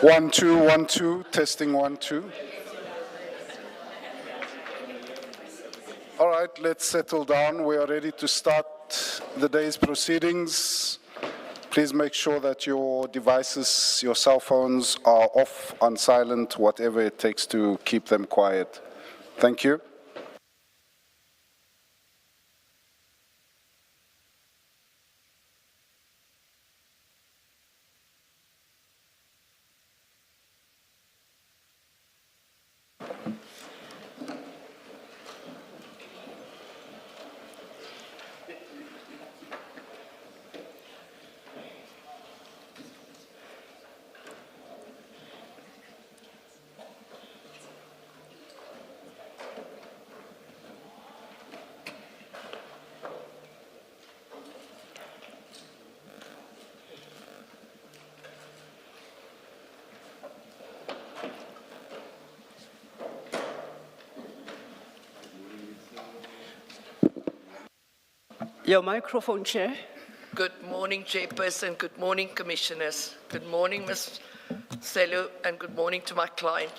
1, 2, 1, 2, testing 1, 2. All right, let's settle down. We are ready to start the day's proceedings. Please make sure that your devices, your cell phones are off, on silent, whatever it takes to keep them quiet. Thank you. Your microphone, Chair. Good morning, Chairperson. Good morning, Commissioners. Good morning, Ms. Selu, and good morning to my client.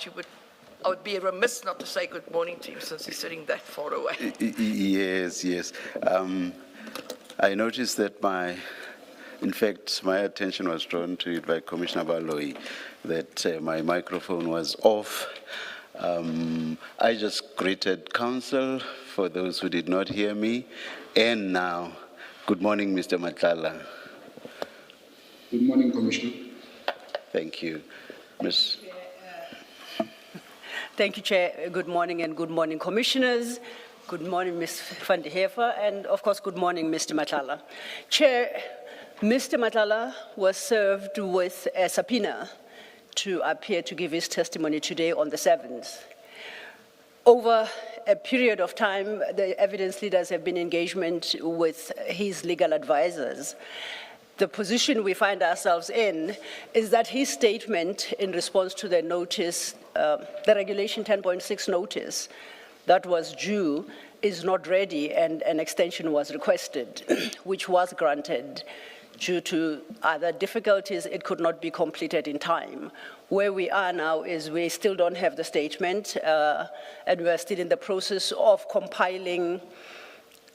I would be remiss not to say good morning to him since he's sitting that far away. Yes. I noticed that in fact, my attention was drawn to it by Commissioner Baloyi, that my microphone was off. I just greeted Council for those who did not hear me. And now, good morning, Mr. Madlanga. Good morning, Commissioner. Thank you. Ms. Thank you, Chair. Good morning and good morning, Commissioners. Good morning, Ms. van der Heever, and of course, good morning, Mr. Madlanga. Chair, Mr. Madlanga was served with a subpoena to appear to give his testimony today on the 7th. Over a period of time, the evidence leaders have been in engagement with his legal advisors. The position we find ourselves in is that his statement in response to the notice, the Regulation 10.6 notice that was due, is not ready, and an extension was requested, which was granted. Due to other difficulties, it could not be completed in time. Where we are now is we still don't have the statement, and we are still in the process of compiling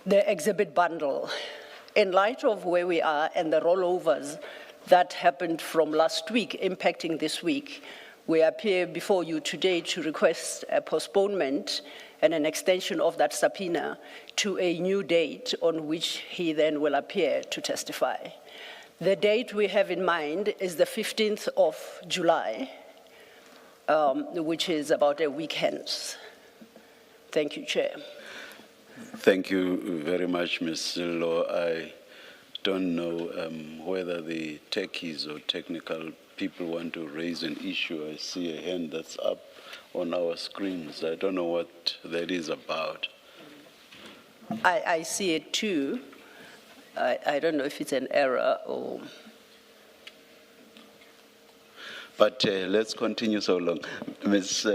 the exhibit bundle. In light of where we are and the rollovers that happened from last week impacting this week, we appear before you today to request a postponement and an extension of that subpoena to a new date on which he then will appear to testify. The date we have in mind is the 15th of July, which is about a week hence. Thank you, Chair. Thank you very much, Ms. Law. I don't know whether the techies or technical people want to raise an issue. I see a hand that's up on our screens. I don't know what that is about. I see it too. I don't know if it's an error or... But let's continue so long. Ms.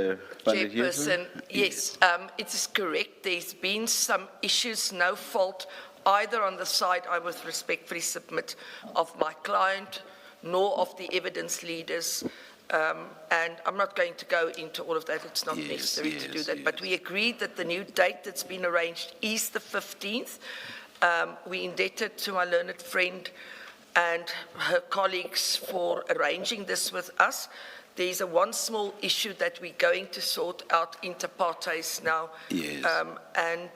Chairperson, yes, it is correct. There's been some issues, no fault, either on the side I would respectfully submit of my client, nor of the evidence leaders. And I'm not going to go into all of that. It's not necessary to do that. But we agreed that the new date that's been arranged is the 15th. We indebted to my learned friend and her colleagues for arranging this with us. There's one small issue that we're going to sort out inter partes now. Yes. And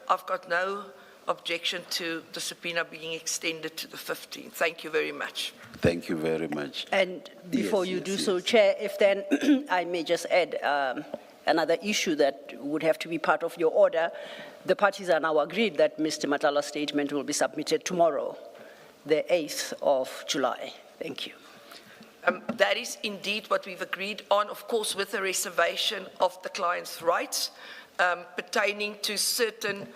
I've got no objection to the subpoena being extended to the 15th. Thank you very much. Thank you very much. And before you do so, Chair, if then I may just add another issue that would have to be part of your order. The parties are now agreed that Mr. Matala's statement will be submitted tomorrow, the 8th of July. Thank you. That is indeed what we've agreed on, of course, with the reservation of the client's rights pertaining to certain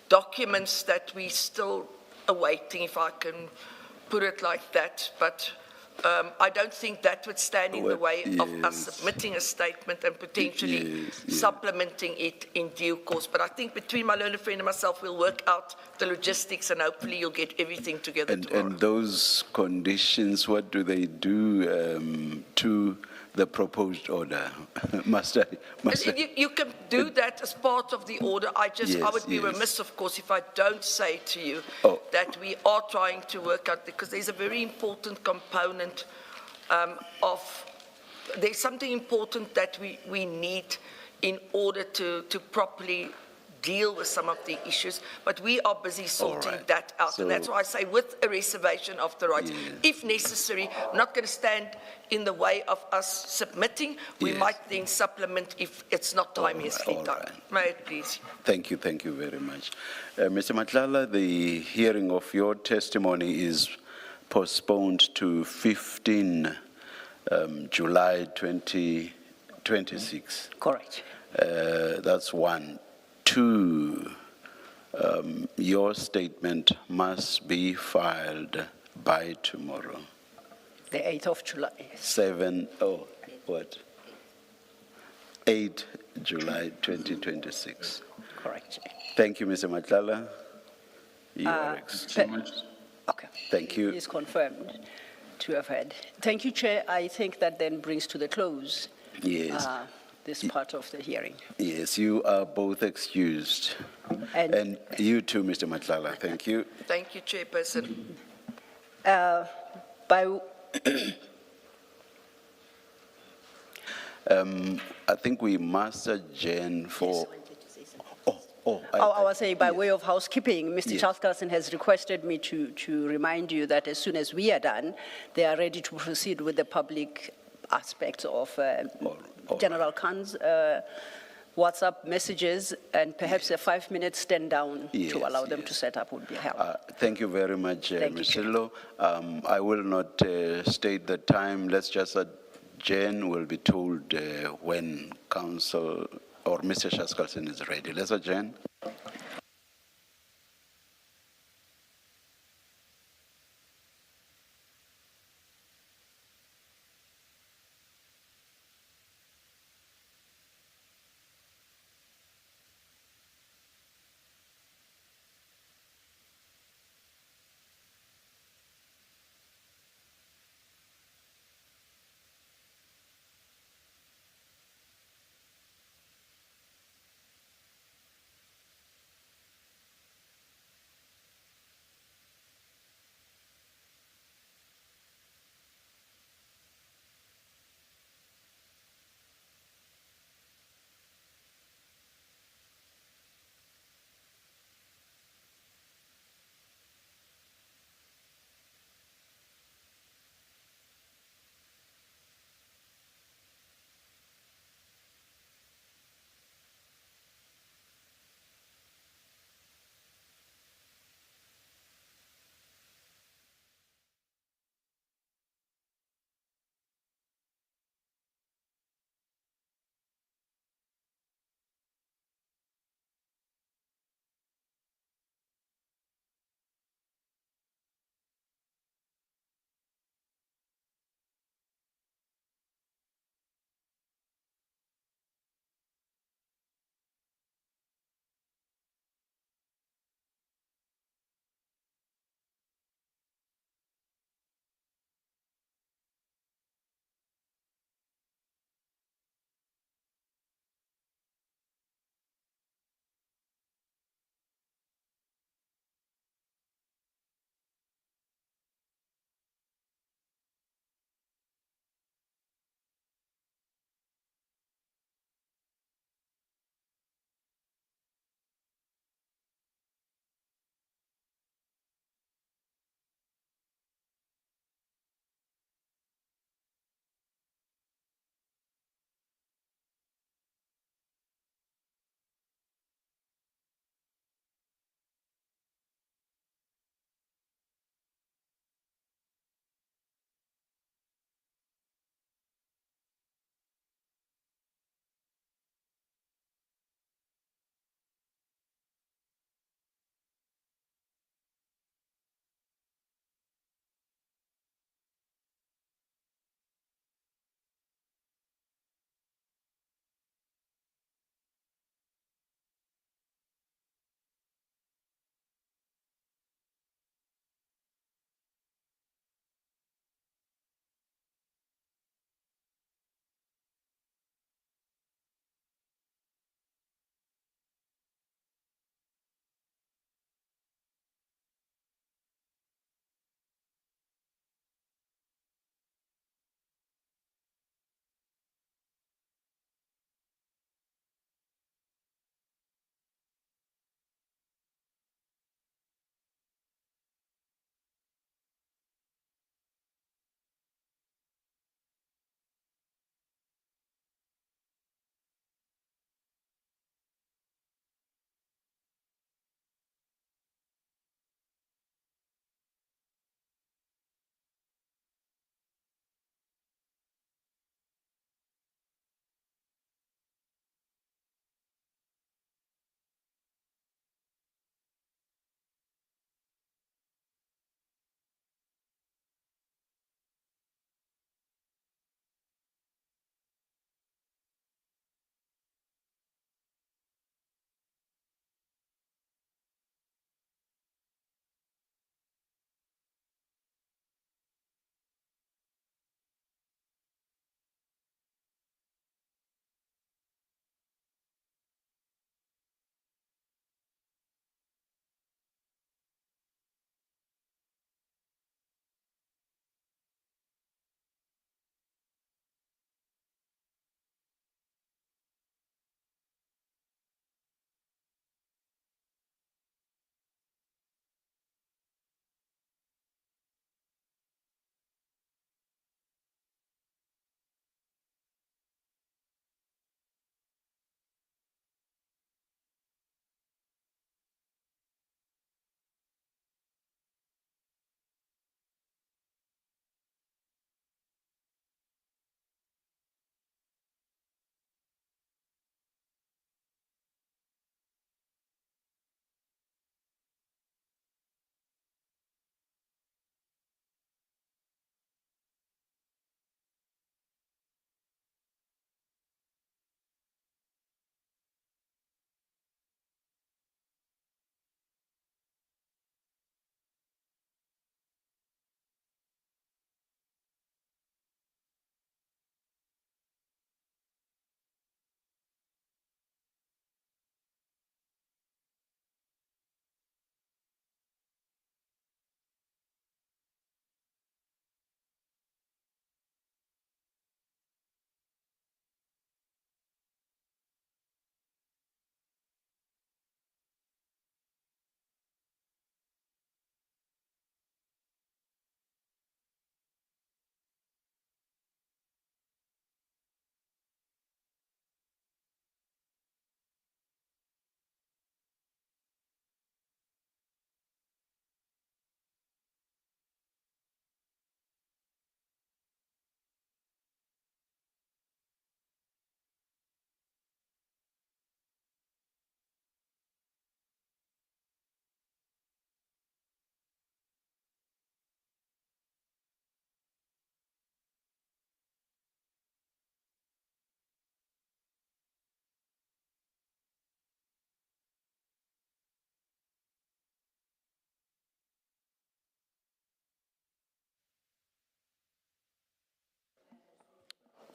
documents that we're still awaiting, if I can put it like that. But I don't think that would stand in the Well, way of us yes. submitting a statement and potentially Yes. supplementing it in due course. But I think between my learned friend and myself, we'll work out the logistics and hopefully you'll get everything together tomorrow. And those conditions, what do they do to the proposed order? Must I? You can do that as part of the order. I Yes, would be yes. remiss, of course, if I don't say to you Oh. that we are trying to work out, because there's a very important component there's something important that we need in order to properly deal with some of the issues, but we are busy sorting right. that out. So- And that's why I say with a reservation of the right. Yeah. If necessary, I'm not going to stand in the way of us submitting. We Yes. might then supplement if it's not timeously all done. right. May I please? Thank you very much. Mr. Madlanga, the hearing of your testimony is postponed to 15 July 2026. Correct. That's one. Two, your statement must be filed by tomorrow. The 8th of July. 8 July 2026. Correct. Thank you, Mr. Madlanga. You are Okay. Thank you. It is confirmed to have had. Thank you, Chair. I think that then brings to the close Yes, this part of the hearing. yes, you are both excused. And And you too, Mr. Madlanga. Thank you. Thank you, Chairperson. by I think we must adjourn for. I was saying, by way of housekeeping, Mr. Yes. Charles Carlson has requested me to remind you that as soon as we are done, they are ready to proceed with the public aspects of all General Khan's WhatsApp messages, and perhaps a 5-minute stand down Yes, to allow them yes. to set up would be helpful. Thank you very much, Thank you, Ms. Chair. Sillo. I will not state the time. Let's just adjourn. We'll be told when Council or Mr. Shaskalson is ready. Let's adjourn.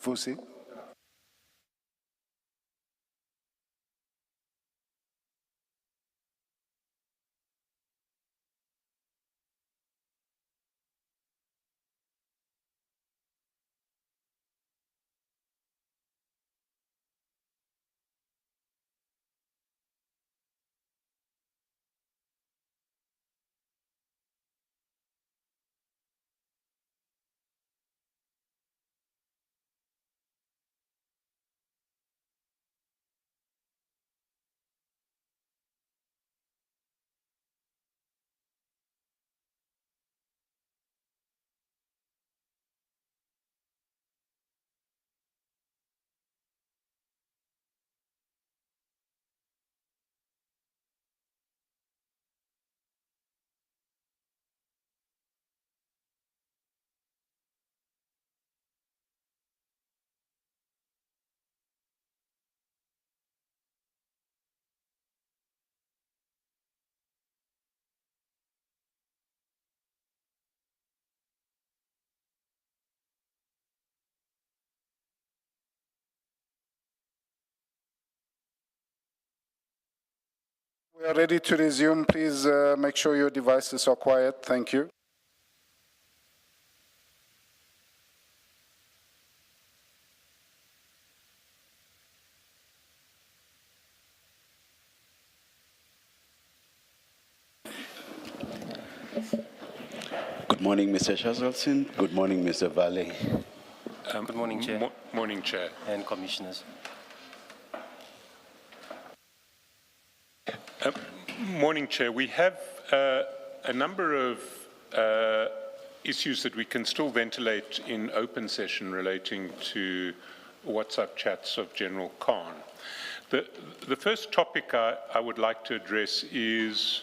Vusi? We are ready to resume. Please make sure your devices are quiet. Thank you. Good morning, Mr. Shazalson. Good morning, Mr. Valley. Good morning, Chair Morning, Chair. and Commissioners. Morning, Chair. We have a number of issues that we can still ventilate in open session relating to WhatsApp chats of General Khan. The first topic I would like to address is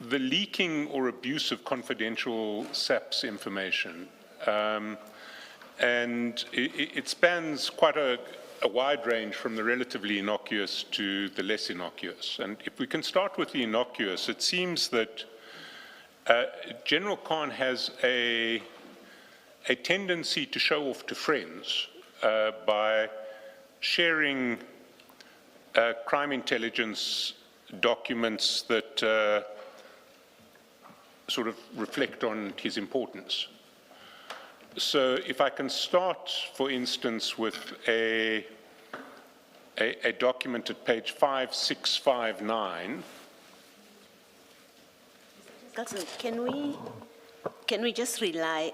the leaking or abuse of confidential SAPS information. And it spans quite a wide range from the relatively innocuous to the less innocuous. And if we can start with the innocuous, it seems that General Khan has a tendency to show off to friends by sharing crime intelligence documents that sort of reflect on his importance. So if I can start, for instance, with a document at page 5659. Councillor, can we just rely,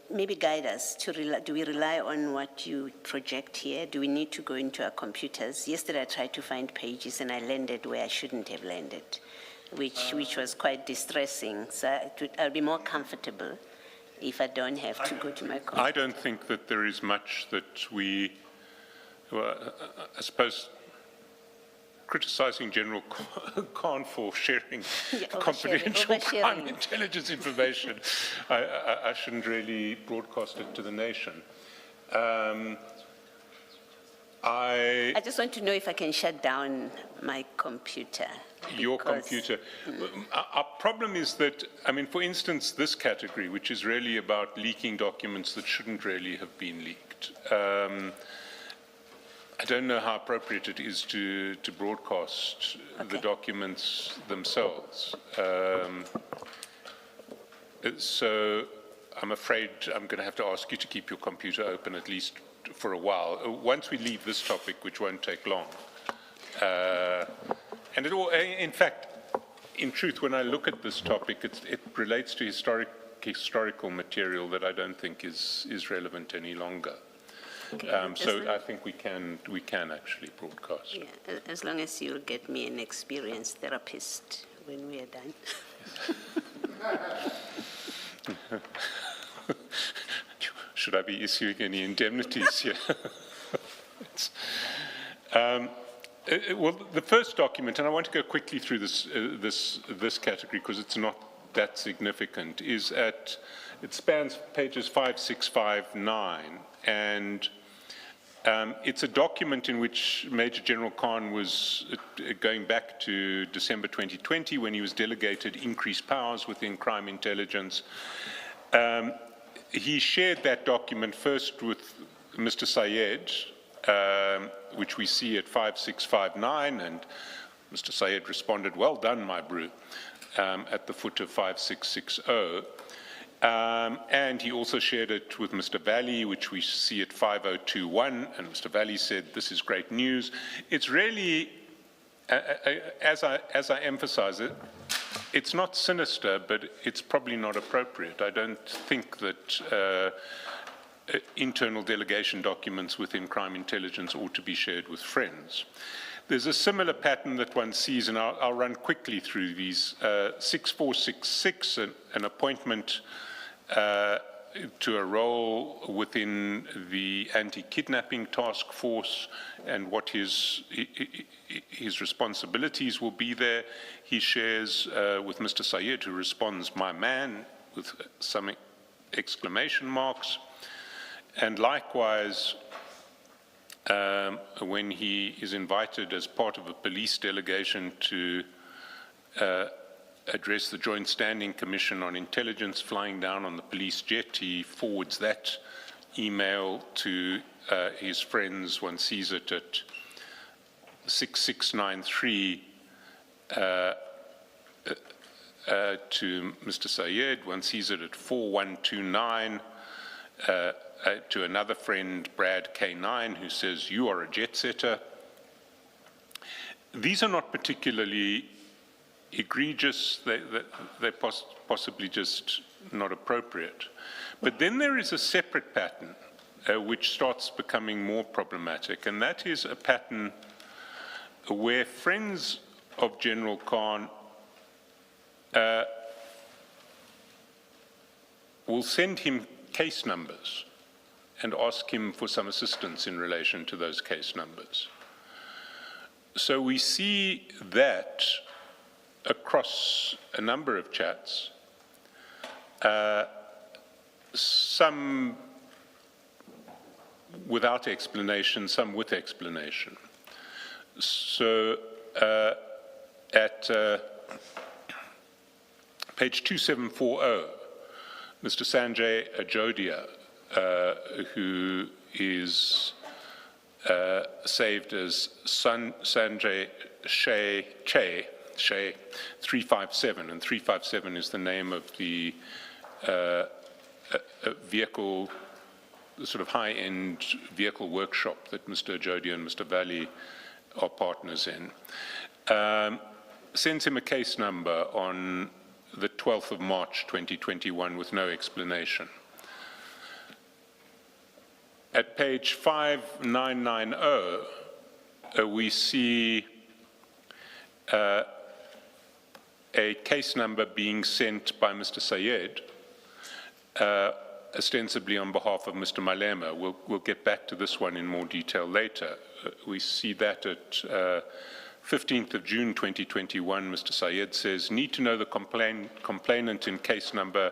maybe guide us to do we rely on what you project here? Do we need to go into our computers? Yesterday I tried to find pages and I landed where I shouldn't have landed, which was quite distressing. So I'll be more comfortable if I don't have to go to my computer. I don't think that there is much that we, well, I suppose, criticizing General Khan for sharing confidential crime intelligence information. I shouldn't really broadcast it to the nation. I just want to know if I can shut down my computer. Your computer. Our problem is that, I mean, for instance, this category, which is really about leaking documents that shouldn't really have been leaked. I don't know how appropriate it is to broadcast the documents themselves. So I'm afraid I'm going to have to ask you to keep your computer open at least for a while. Once we leave this topic, which won't take long. And it all, in fact, in truth, when I look at this topic, it relates to historical material that I don't think is relevant any longer. Okay, so I think we can actually broadcast. Yeah, as long as you'll get me an experienced therapist when we are done. Should I be issuing any indemnities here? Well, the first document, and I want to go quickly through this category because it's not that significant, is it spans pages 5659, and it's a document in which Major General Khan was going back to December 2020 when he was delegated increased powers within crime intelligence. he shared that document first with Mr. Sayed, which we see at 5659, and Mr. Sayed responded, "Well done, my brew," at the foot of 5660. And he also shared it with Mr. Valley, which we see at 5021, and Mr. Valley said, "This is great news." It's really, as I emphasize it, it's not sinister, but it's probably not appropriate. I don't think that internal delegation documents within crime intelligence ought to be shared with friends. There's a similar pattern that one sees, and I'll run quickly through these. 6466, an appointment to a role within the anti-kidnapping task force and what his responsibilities will be there. He shares with Mr. Sayed, who responds, "My man," with some exclamation marks. And likewise, when he is invited as part of a police delegation to address the Joint Standing Commission on Intelligence, flying down on the police jet, he forwards that email to his friends. One sees it at 6693 to Mr. Sayed. One sees it at 4129 to another friend, Brad K9, who says, "You are a jet setter." These are not particularly egregious, they're possibly just not appropriate. But then there is a separate pattern which starts becoming more problematic, and that is a pattern where friends of General Khan will send him case numbers and ask him for some assistance in relation to those case numbers. So we see that across a number of chats, some without explanation, some with explanation. So at page 2740, Mr. Sanjay Ajodia, who is saved as Sanjay Shay 357, and 357 is the name of the vehicle, the sort of high-end vehicle workshop that Mr. Ajodia and Mr. Valley are partners in, sends him a case number on the 12th of March 2021 with no explanation. At page 5990, we see a case number being sent by Mr. Sayed, ostensibly on behalf of Mr. Malema. We'll get back to this one in more detail later. We see that at 15th of June 2021, Mr. Sayed says, "Need to know the complainant in case number,"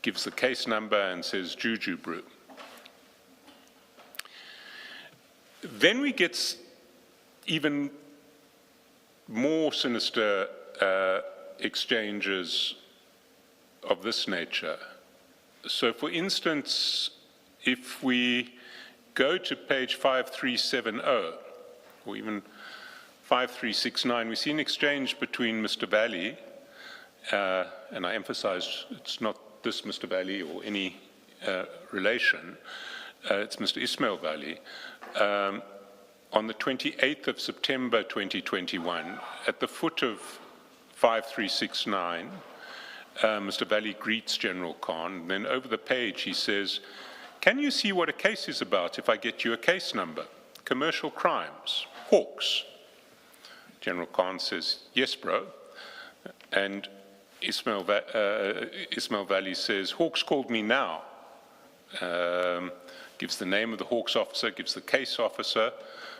gives the case number and says, "Juju Brew." Then we get even more sinister exchanges of this nature. So for instance, if we go to page 5370, or even 5369, we see an exchange between Mr. Valley, and I emphasize it's not this Mr. Valley or any relation, it's Mr. Ismail Valley, on the 28th of September 2021, at the foot of 5369, Mr. Valley greets General Khan. Then over the page he says, "Can you see what a case is about if I get you a case number? Commercial crimes, Hawks." General Khan says, "Yes, bro." And Ismail Valley says, "Hawks called me now." Gives the name of the Hawks officer, gives the case officer.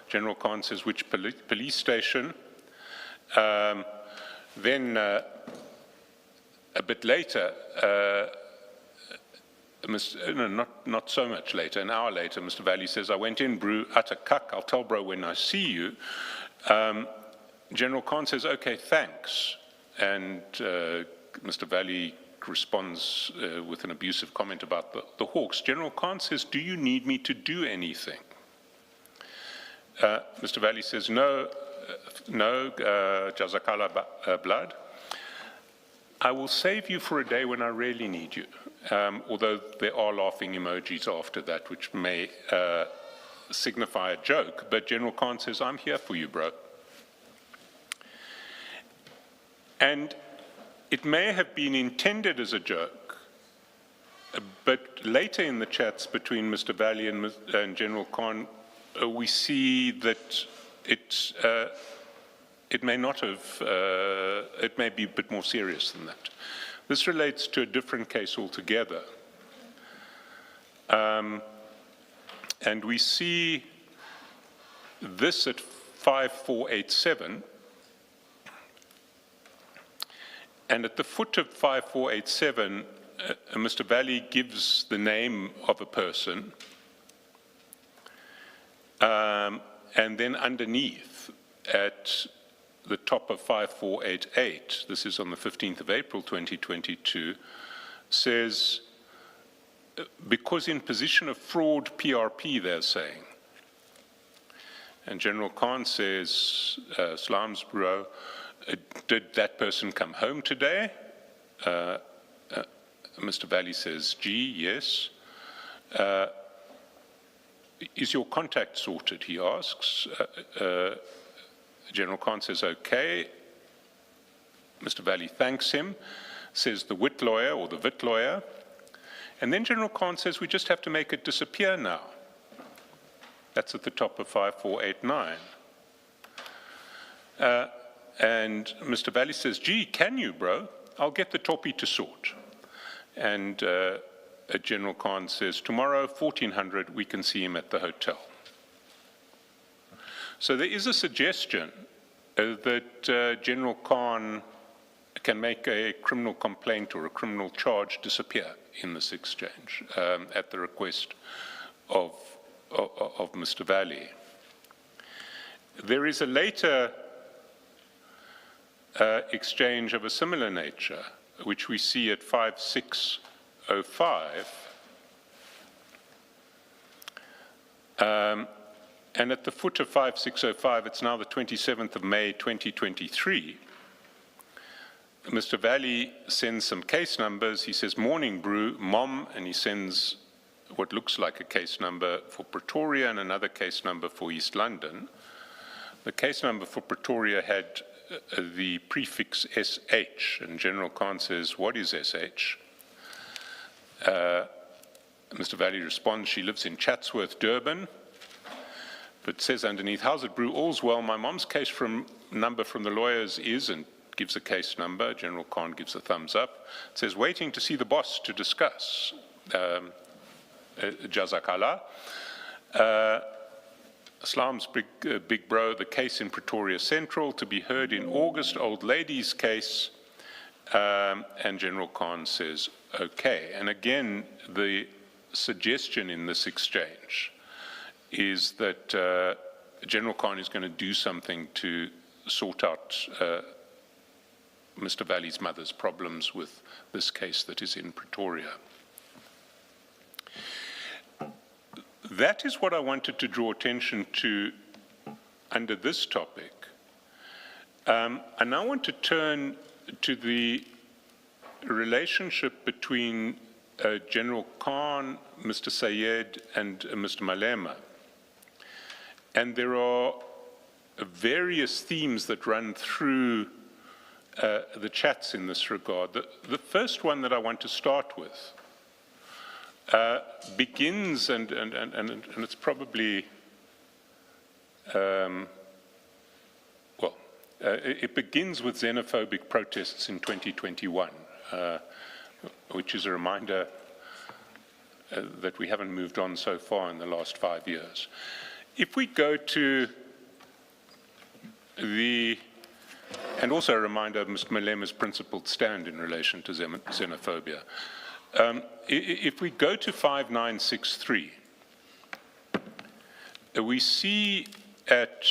General Khan says, "Which police station?" Then a bit later, not so much later, an hour later, Mr. Valley says, "I went in, Brew, utter cuck, I'll tell bro when I see you." General Khan says, "Okay, thanks." And Mr. Valley responds with an abusive comment about the Hawks. General Khan says, do you need me to do anything? Mr. Valley says, no, Jazakala blood. I will save you for a day when I really need you, although there are laughing emojis after that, which may signify a joke, but General Khan says, I'm here for you, bro. And it may have been intended as a joke, but later in the chats between Mr. Valley and General Khan, we see that it may not have, it may be a bit more serious than that. This relates to a different case altogether. And we see this at 5487, and at the foot of 5487, Mr. Valley gives the name of a person, and then underneath at the top of 5488, this is on the 15th of April 2022, says, because in position of fraud PRP, they're saying. And General Khan says, Salam's Bureau, did that person come home today? Mr. Valley says, gee, yes. Is your contact sorted, he asks. General Khan says, okay. Mr. Valley thanks him, says the wit lawyer or the VIT lawyer. And then General Khan says, we just have to make it disappear now. That's at the top of 5489. And Mr. Valley says, gee, can you, bro? I'll get the toppy to sort. And General Khan says, tomorrow, 1400, we can see him at the hotel. So there is a suggestion that General Khan can make a criminal complaint or a criminal charge disappear in this exchange at the request of Mr. Valley. There is a later exchange of a similar nature, which we see at 5605. And at the foot of 5605, it's now the 27th of May, 2023. Mr. Valley sends some case numbers. He says, morning brew, mom, and he sends what looks like a case number for Pretoria and another case number for East London. The case number for Pretoria had the prefix SH, and General Khan says, what is SH? Mr. Valley responds, she lives in Chatsworth, Durban, but says underneath, how's it, brew? All's well. My mom's case number from the lawyers is, and gives a case number. General Khan gives a thumbs up. It says, waiting to see the boss to discuss. Jazakala. Islam's big bro, the case in Pretoria Central to be heard in August, old lady's case. And General Khan says, okay. And again, the suggestion in this exchange is that General Khan is going to do something to sort out Mr. Valley's mother's problems with this case that is in Pretoria. That is what I wanted to draw attention to under this topic. I now want to turn to the relationship between General Khan, Mr. Sayed, and Mr. Malema. And there are various themes that run through the chats in this regard. The first one that I want to start with begins, and it's probably, it begins with xenophobic protests in 2021, which is a reminder that we haven't moved on so far in the last 5 years. If we go to and also a reminder of Mr. Malema's principled stand in relation to xenophobia. If we go to 5963, we see at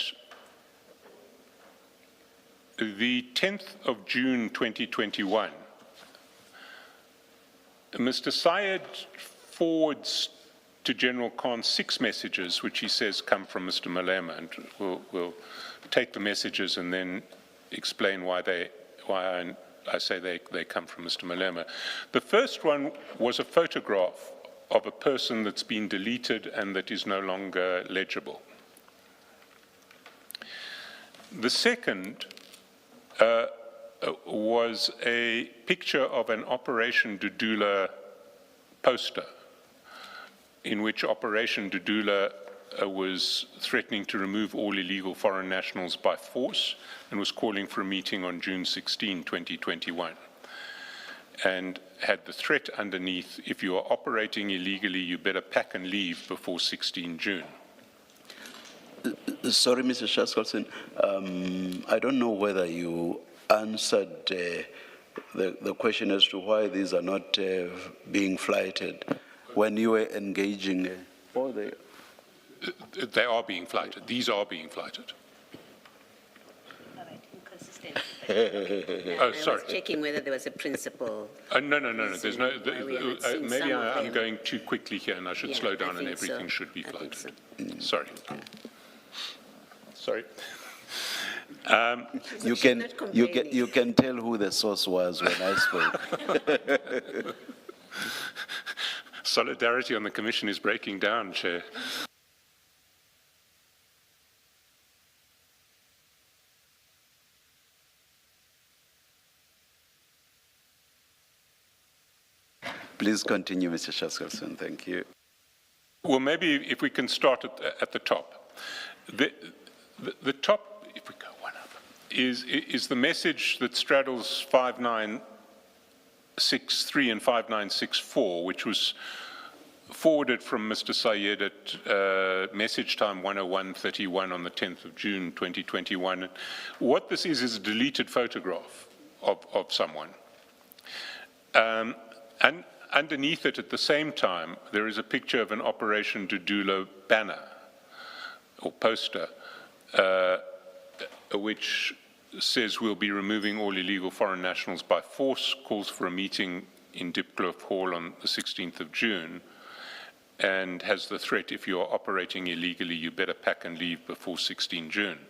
the 10th of June 2021, Mr. Syed forwards to General Khan 6 messages, which he says come from Mr. Malema, and we'll take the messages and then explain why I say they come from Mr. Malema. The first one was a photograph of a person that's been deleted and that is no longer legible. The second was a picture of an Operation Dudula poster, in which Operation Dudula was threatening to remove all illegal foreign nationals by force and was calling for a meeting on June 16, 2021, and had the threat underneath, if you are operating illegally, you better pack and leave before 16 June. Sorry, Mr. Shaskalson, I don't know whether you answered the question as to why these are not being flighted when you were engaging. They are being flighted. These are being flighted. All right, inconsistent. Oh, sorry. I was checking whether there was a principle. No. There's no. Why we are not seeing Maybe some of I'm them. going too quickly here, and I should Yeah, slow I down, and think so. everything should be I think flighted. so. Sorry. Sorry. You can tell who the source was when I spoke. Solidarity on the Commission is breaking down, Chair. Please continue, Mr. Shaskalson. Thank you. Well, maybe if we can start at the top. The top, if we go one up, is the message that straddles 5963 and 5964, which was forwarded from Mr. Syed at message time 101:31 on the 10th of June 2021. What this is a deleted photograph of someone. And underneath it, at the same time, there is a picture of an Operation Dudula banner or poster, which says we'll be removing all illegal foreign nationals by force, calls for a meeting in Dipkloof Hall on the 16th of June, and has the threat, if you are operating illegally, you better pack and leave before 16 June.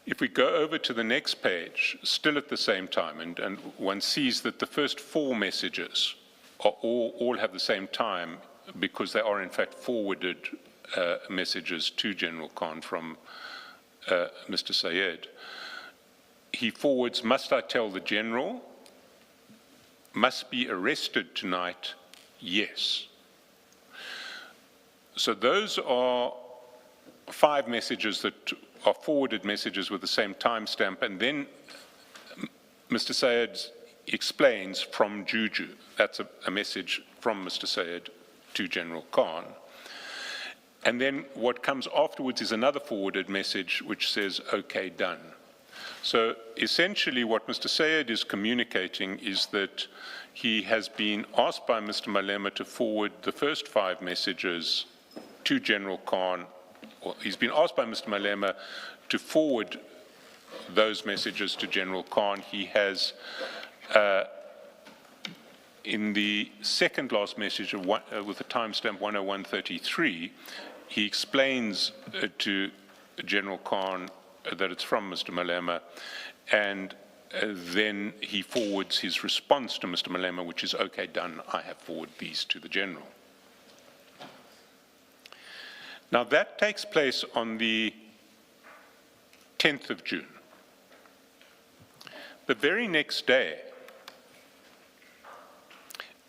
If we go over to the next page, still at the same time, and one sees that the first 4 messages are all have the same time, because they are in fact forwarded messages to General Khan from Mr. Syed. He forwards, must I tell the General? Must be arrested tonight? Yes. So those are 5 messages that are forwarded messages with the same timestamp, and then Mr. Syed explains from Juju. That's a message from Mr. Syed to General Khan. And then what comes afterwards is another forwarded message which says, okay, done. So essentially what Mr. Syed is communicating is that he has been asked by Mr. Malema to forward the first 5 messages to General Khan. Well, he's been asked by Mr. Malema to forward those messages to General Khan. He has, in the second last message with the timestamp 101:33, he explains to General Khan that it's from Mr. Malema, and then he forwards his response to Mr. Malema, which is, okay, done, I have forwarded these to the General. Now that takes place on the 10th of June. The very next day,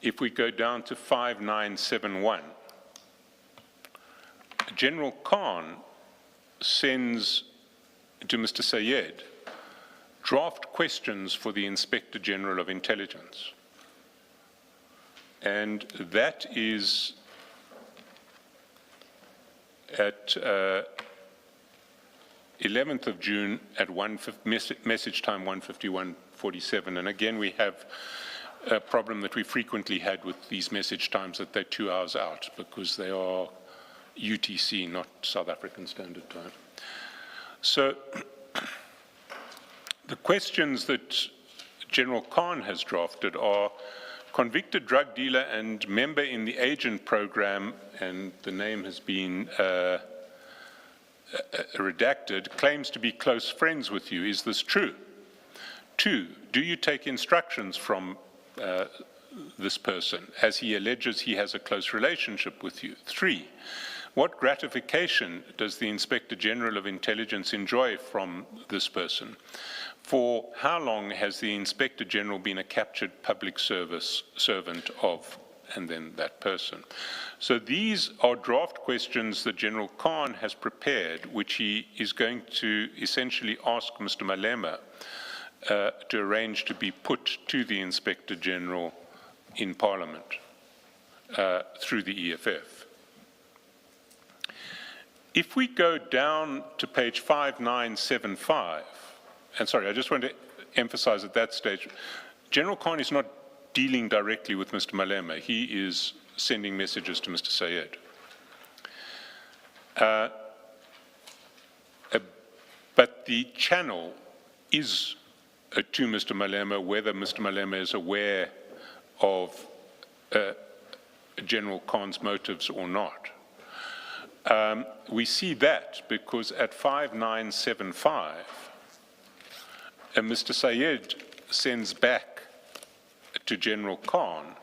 if we go down to 5971, General Khan sends to Mr. Syed draft questions for the Inspector General of Intelligence. And that is at 11th of June at message time 1:51:47. And again, we have a problem that we frequently had with these message times, that they're 2 hours out because they are UTC, not South African Standard Time. So the questions that General Khan has drafted are, convicted drug dealer and member in the agent program, and the name has been redacted, claims to be close friends with you. Is this true? 2, do you take instructions from this person, as he alleges he has a close relationship with you? 3, what gratification does the Inspector General of Intelligence enjoy from this person? 4, how long has the Inspector General been a captured public service servant of, and then that person? So these are draft questions that General Khan has prepared, which he is going to essentially ask Mr. Malema to arrange to be put to the Inspector General in Parliament through the EFF. If we go down to page 5975, and sorry, I just want to emphasize at that stage, General Khan is not dealing directly with Mr. Malema. He is sending messages to Mr. Sayed. But the channel is to Mr. Malema, whether Mr. Malema is aware of General Khan's motives or not. We see that because at 5975, Mr. Sayed sends back to General Khan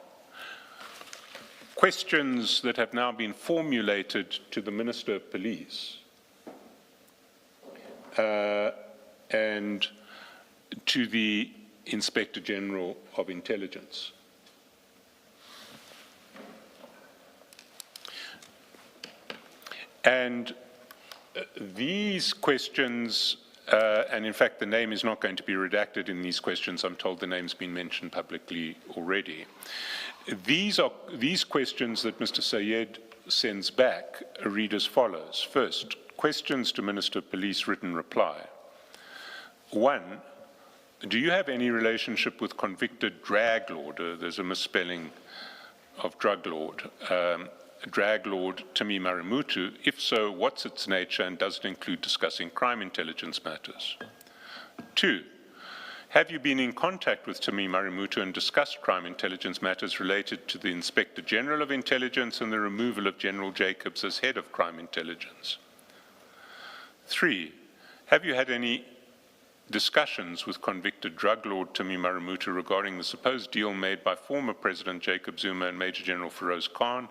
questions that have now been formulated to the Minister of Police and to the Inspector General of Intelligence. And these questions, and in fact the name is not going to be redacted in these questions, I'm told the name's been mentioned publicly already. These questions that Mr. Sayed sends back read as follows. First, questions to Minister of Police, written reply. 1, do you have any relationship with convicted drag lord? There's a misspelling of drug lord. Drag lord Timi Marimutu? If so, what's its nature and does it include discussing crime intelligence matters? 2, have you been in contact with Timi Marimutu and discussed crime intelligence matters related to the Inspector General of Intelligence and the removal of General Jacobs as head of crime intelligence? 3, have you had any discussions with convicted drug lord Timi Marimutu regarding the supposed deal made by former President Jacob Zuma and Major General Feroz Khan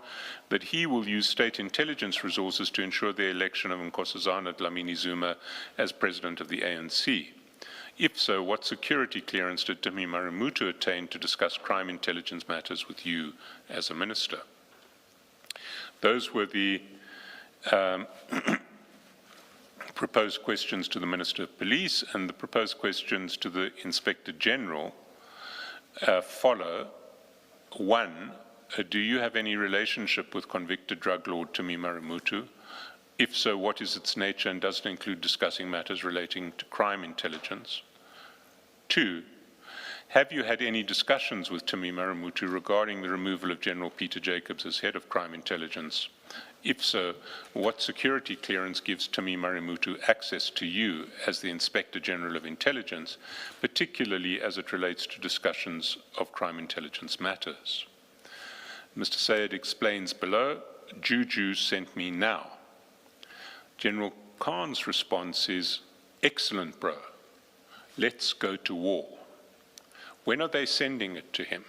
that he will use state intelligence resources to ensure the election of Nkosazana Dlamini Zuma as president of the ANC? If so, what security clearance did Timi Marimutu attain to discuss crime intelligence matters with you as a minister? Those were the proposed questions to the Minister of Police, and the proposed questions to the Inspector General follow. 1, do you have any relationship with convicted drug lord Timi Marimutu? If so, what is its nature and does it include discussing matters relating to crime intelligence? 2, have you had any discussions with Timi Marimutu regarding the removal of General Peter Jacobs as head of crime intelligence? If so, what security clearance gives Timi Marimutu access to you as the Inspector General of Intelligence, particularly as it relates to discussions of crime intelligence matters? Mr. Sayed explains below, Juju sent me now. General Khan's response is, excellent, bro. Let's go to war. When are they sending it to him?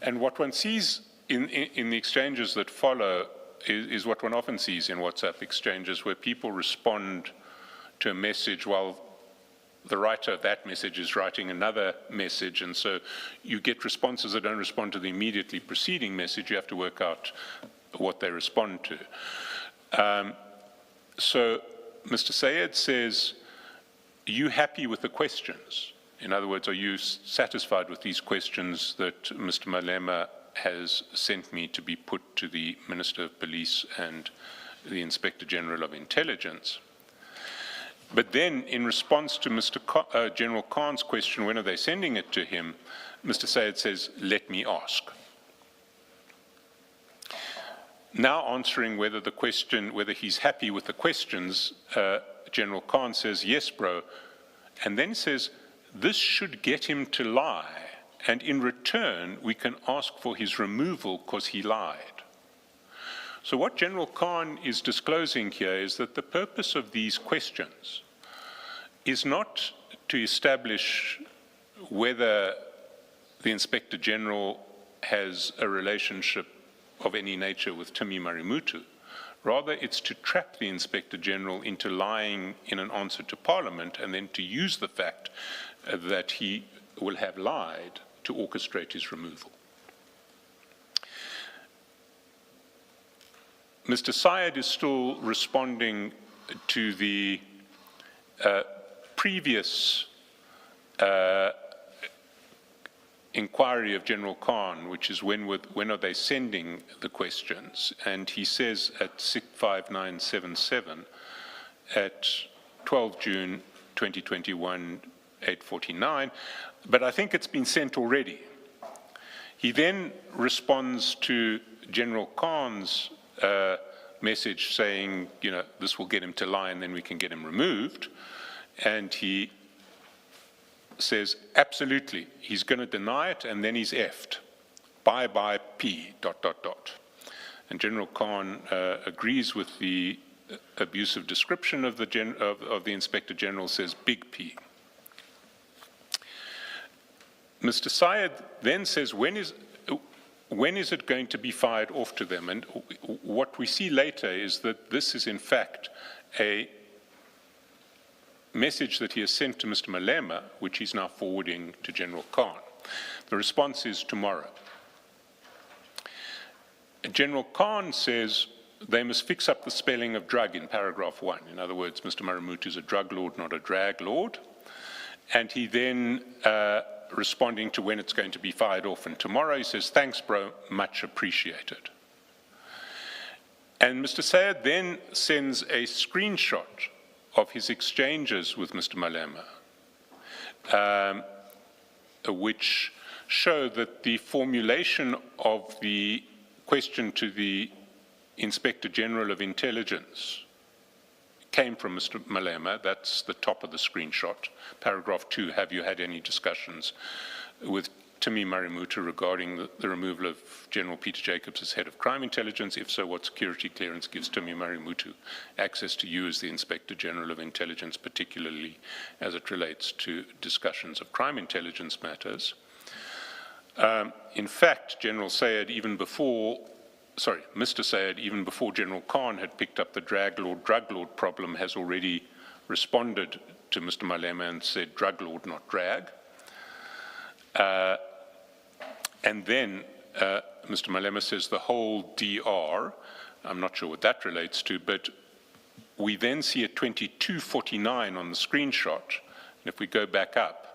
And what one sees in the exchanges that follow is what one often sees in WhatsApp exchanges, where people respond to a message while the writer of that message is writing another message, and so you get responses that don't respond to the immediately preceding message. You have to work out what they respond to. So Mr. Sayed says, are you happy with the questions? In other words, are you satisfied with these questions that Mr. Malema has sent me to be put to the Minister of Police and the Inspector General of Intelligence? But then, in response to General Khan's question, when are they sending it to him, Mr. Sayed says, let me ask. Now answering whether he's happy with the questions, General Khan says, yes, bro, and then says, this should get him to lie and in return, we can ask for his removal because he lied. So what General Khan is disclosing here is that the purpose of these questions is not to establish whether the Inspector General has a relationship of any nature with Timi Marimutu. Rather, it's to trap the Inspector General into lying in an answer to Parliament and then to use the fact that he will have lied to orchestrate his removal. Mr. Syed is still responding to the previous inquiry of General Khan, which is when are they sending the questions, and he says at 65977 at 12 June 2021, 8:49, but I think it's been sent already. He then responds to General Khan's message saying, you know, this will get him to lie and then we can get him removed, and he says, absolutely, he's going to deny it and then he's effed. Bye-bye P, ... And General Khan agrees with the abusive description of the Inspector General, says big P. Mr. Syed then says, when is it going to be fired off to them? And what we see later is that this is in fact a message that he has sent to Mr. Malema, which he's now forwarding to General Khan. The response is tomorrow. General Khan says they must fix up the spelling of drug in paragraph 1. In other words, Mr. Marimutu is a drug lord, not a drag lord. And he then, responding to when it's going to be fired off, and tomorrow, he says, thanks, bro, much appreciated. And Mr. Syed then sends a screenshot of his exchanges with Mr. Malema, which show that the formulation of the question to the Inspector General of Intelligence came from Mr. Malema. That's the top of the screenshot. Paragraph 2, have you had any discussions with Timi Marimutu regarding the removal of General Peter Jacobs as head of crime intelligence? If so, what security clearance gives Timi Marimutu access to you as the Inspector General of Intelligence, particularly as it relates to discussions of crime intelligence matters? In fact, Mr. Syed, even before General Khan had picked up the drug lord problem, has already responded to Mr. Malema and said drug lord, not drag. And then Mr. Malema says the whole DR, I'm not sure what that relates to, but we then see a 2249 on the screenshot. And if we go back up,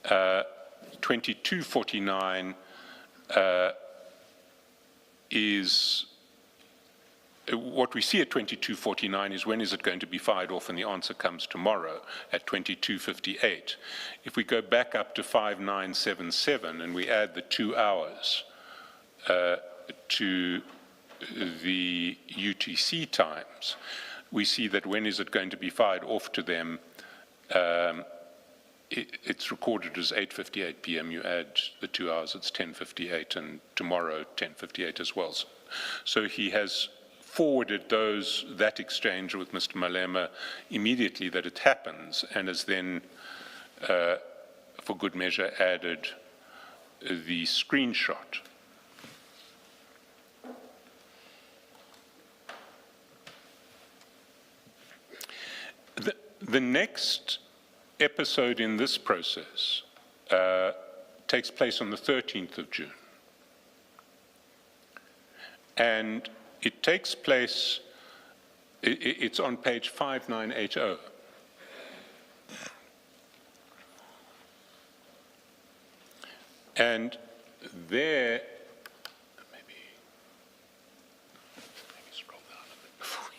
2249 is what we see at 2249 is when is it going to be fired off, and the answer comes tomorrow at 2258. If we go back up to 5977 and we add the 2 hours to the UTC times, we see that when is it going to be fired off to them, it's recorded as 8:58 p.m. You add the 2 hours, it's 10:58, and tomorrow 10:58 as well. So he has forwarded that exchange with Mr. Malema immediately that it happens, and has then, for good measure, added the screenshot. The next episode in this process takes place on the 13th of June. And it takes place, it's on page 5980. And there, maybe scroll down a bit before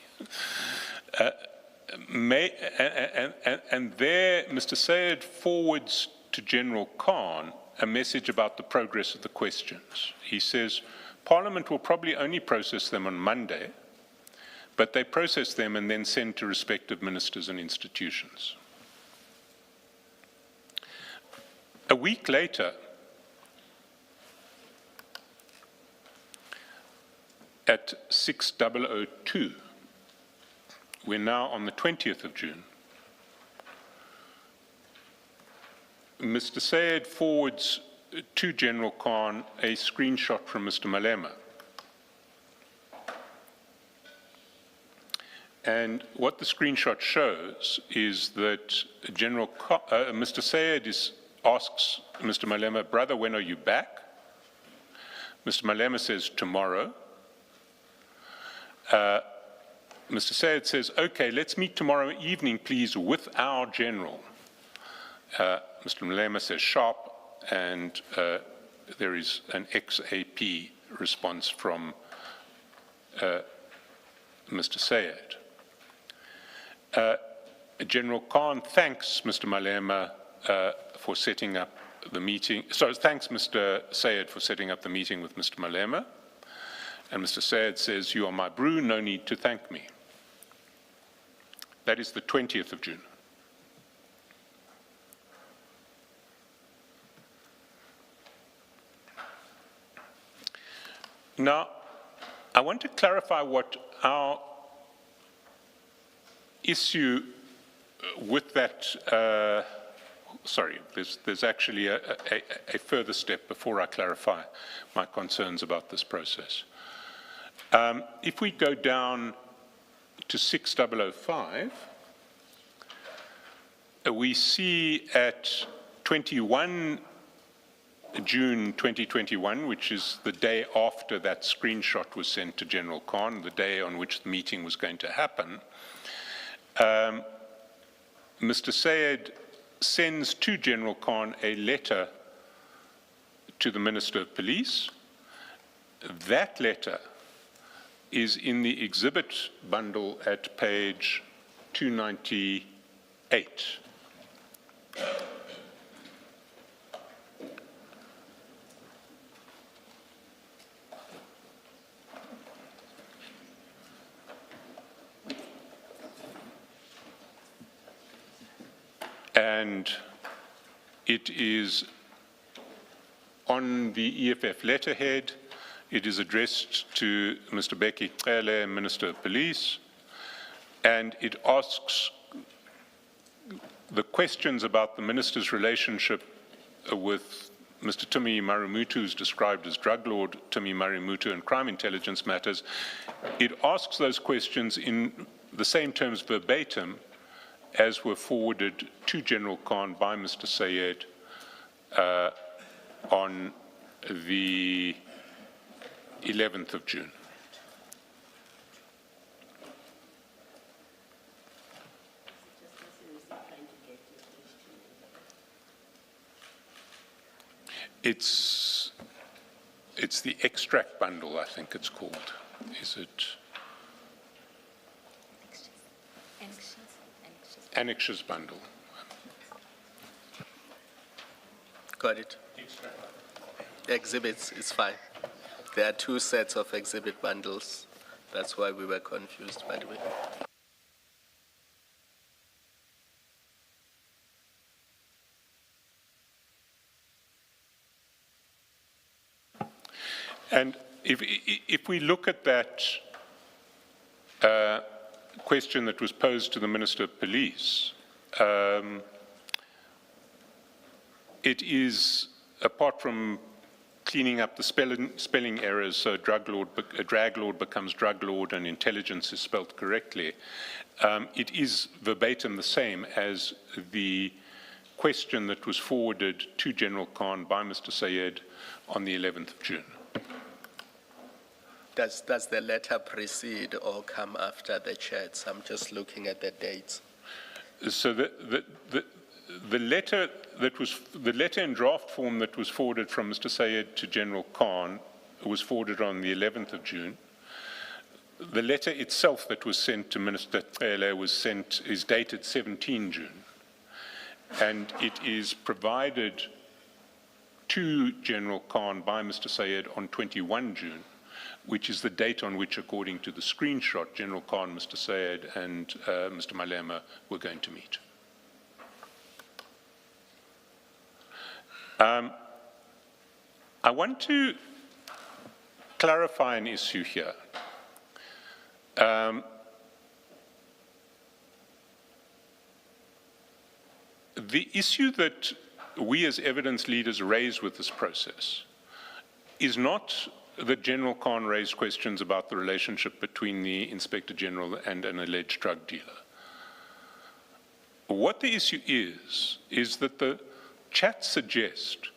and there, Mr. Syed forwards to General Khan a message about the progress of the questions. He says, Parliament will probably only process them on Monday, but they process them and then send to respective ministers and institutions. A week later, at 6:002, we're now on the 20th of June, Mr. Sayed forwards to General Khan a screenshot from Mr. Malema. And what the screenshot shows is that Mr. Sayed asks Mr. Malema, "Brother, when are you back?" Mr. Malema says, "Tomorrow." Mr. Sayed says, "Okay, let's meet tomorrow evening, please, with our general." Mr. Malema says, "Sharp," and there is an XAP response from Mr. Sayed. General Khan thanks Mr. Malema for setting up the meeting, thanks Mr. Sayed for setting up the meeting with Mr. Malema, and Mr. Sayed says, "You are my brew, no need to thank me." That is the 20th of June. Now, I want to clarify what our issue with that, there's actually a further step before I clarify my concerns about this process. If we go down to 6005, we see at 21 June 2021, which is the day after that screenshot was sent to General Khan, the day on which the meeting was going to happen, Mr. Sayed sends to General Khan a letter to the Minister of Police. That letter is in the exhibit bundle at page 298. And it is on the EFF letterhead. It is addressed to Mr. Beki Cele, Minister of Police, and it asks the questions about the minister's relationship with Mr. Tumi Marumutu, who's described as drug lord Tumi Marumutu, and crime intelligence matters. It asks those questions in the same terms verbatim as were forwarded to General Khan by Mr. Sayed on the 11th of June. It's the extract bundle, I think it's called. Is it? Annexes bundle. Got it. Exhibits is fine. There are two sets of exhibit bundles. That's why we were confused, by the way. And if we look at that question that was posed to the Minister of Police, it is, apart from cleaning up the spelling errors, so drag lord becomes drug lord and intelligence is spelled correctly, it is verbatim the same as the question that was forwarded to General Khan by Mr. Sayed on the 11th of June. Does the letter precede or come after the chats? I'm just looking at the dates. So the letter in draft form that was forwarded from Mr. Sayed to General Khan was forwarded on the 11th of June. The letter itself that was sent to Minister Cele is dated 17 June, and it is provided to General Khan by Mr. Sayed on 21 June. Which is the date on which, according to the screenshot, General Khan, Mr. Sayed, and Mr. Malema were going to meet. I want to clarify an issue here. The issue that we as evidence leaders raise with this process is not that General Khan raised questions about the relationship between the Inspector General and an alleged drug dealer. What the issue is that the chats suggest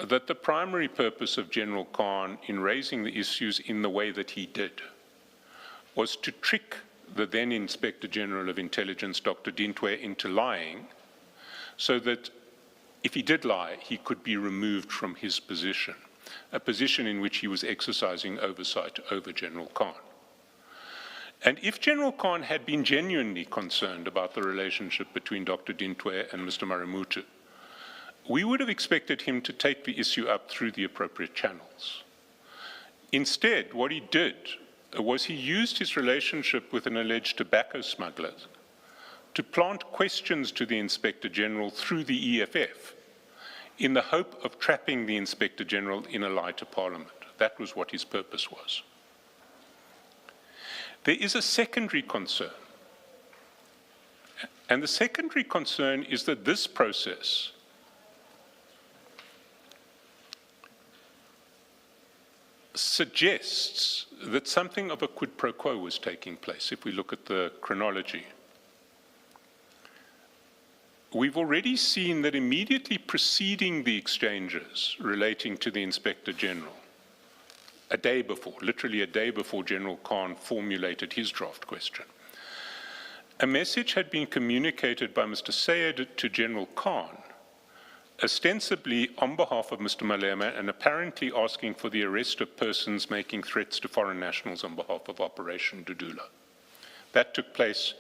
that the primary purpose of General Khan in raising the issues in the way that he did was to trick the then Inspector General of Intelligence, Dr. Dintwe, into lying, so that if he did lie, he could be removed from his position, a position in which he was exercising oversight over General Khan. And if General Khan had been genuinely concerned about the relationship between Dr. Dintwe and Mr. Marumutu, we would have expected him to take the issue up through the appropriate channels. Instead, what he did was he used his relationship with an alleged tobacco smuggler to plant questions to the Inspector General through the EFF in the hope of trapping the Inspector General in a lie to Parliament. That was what his purpose was. There is a secondary concern, and the secondary concern is that this process suggests that something of a quid pro quo was taking place, if we look at the chronology. We've already seen that immediately preceding the exchanges relating to the Inspector General, a day before, literally a day before General Khan formulated his draft question, a message had been communicated by Mr. Sayed to General Khan, ostensibly on behalf of Mr. Malema and apparently asking for the arrest of persons making threats to foreign nationals on behalf of Operation Dudula. That took place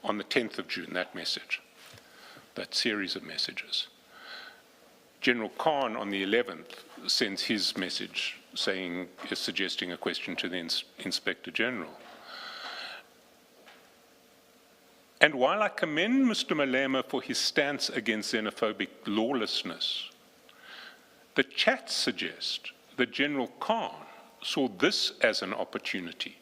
on the 10th of June, that message, that series of messages. General Khan on the 11th sends his message suggesting a question to the Inspector General. And while I commend Mr. Malema for his stance against xenophobic lawlessness, the chats suggest that General Khan saw this as an opportunity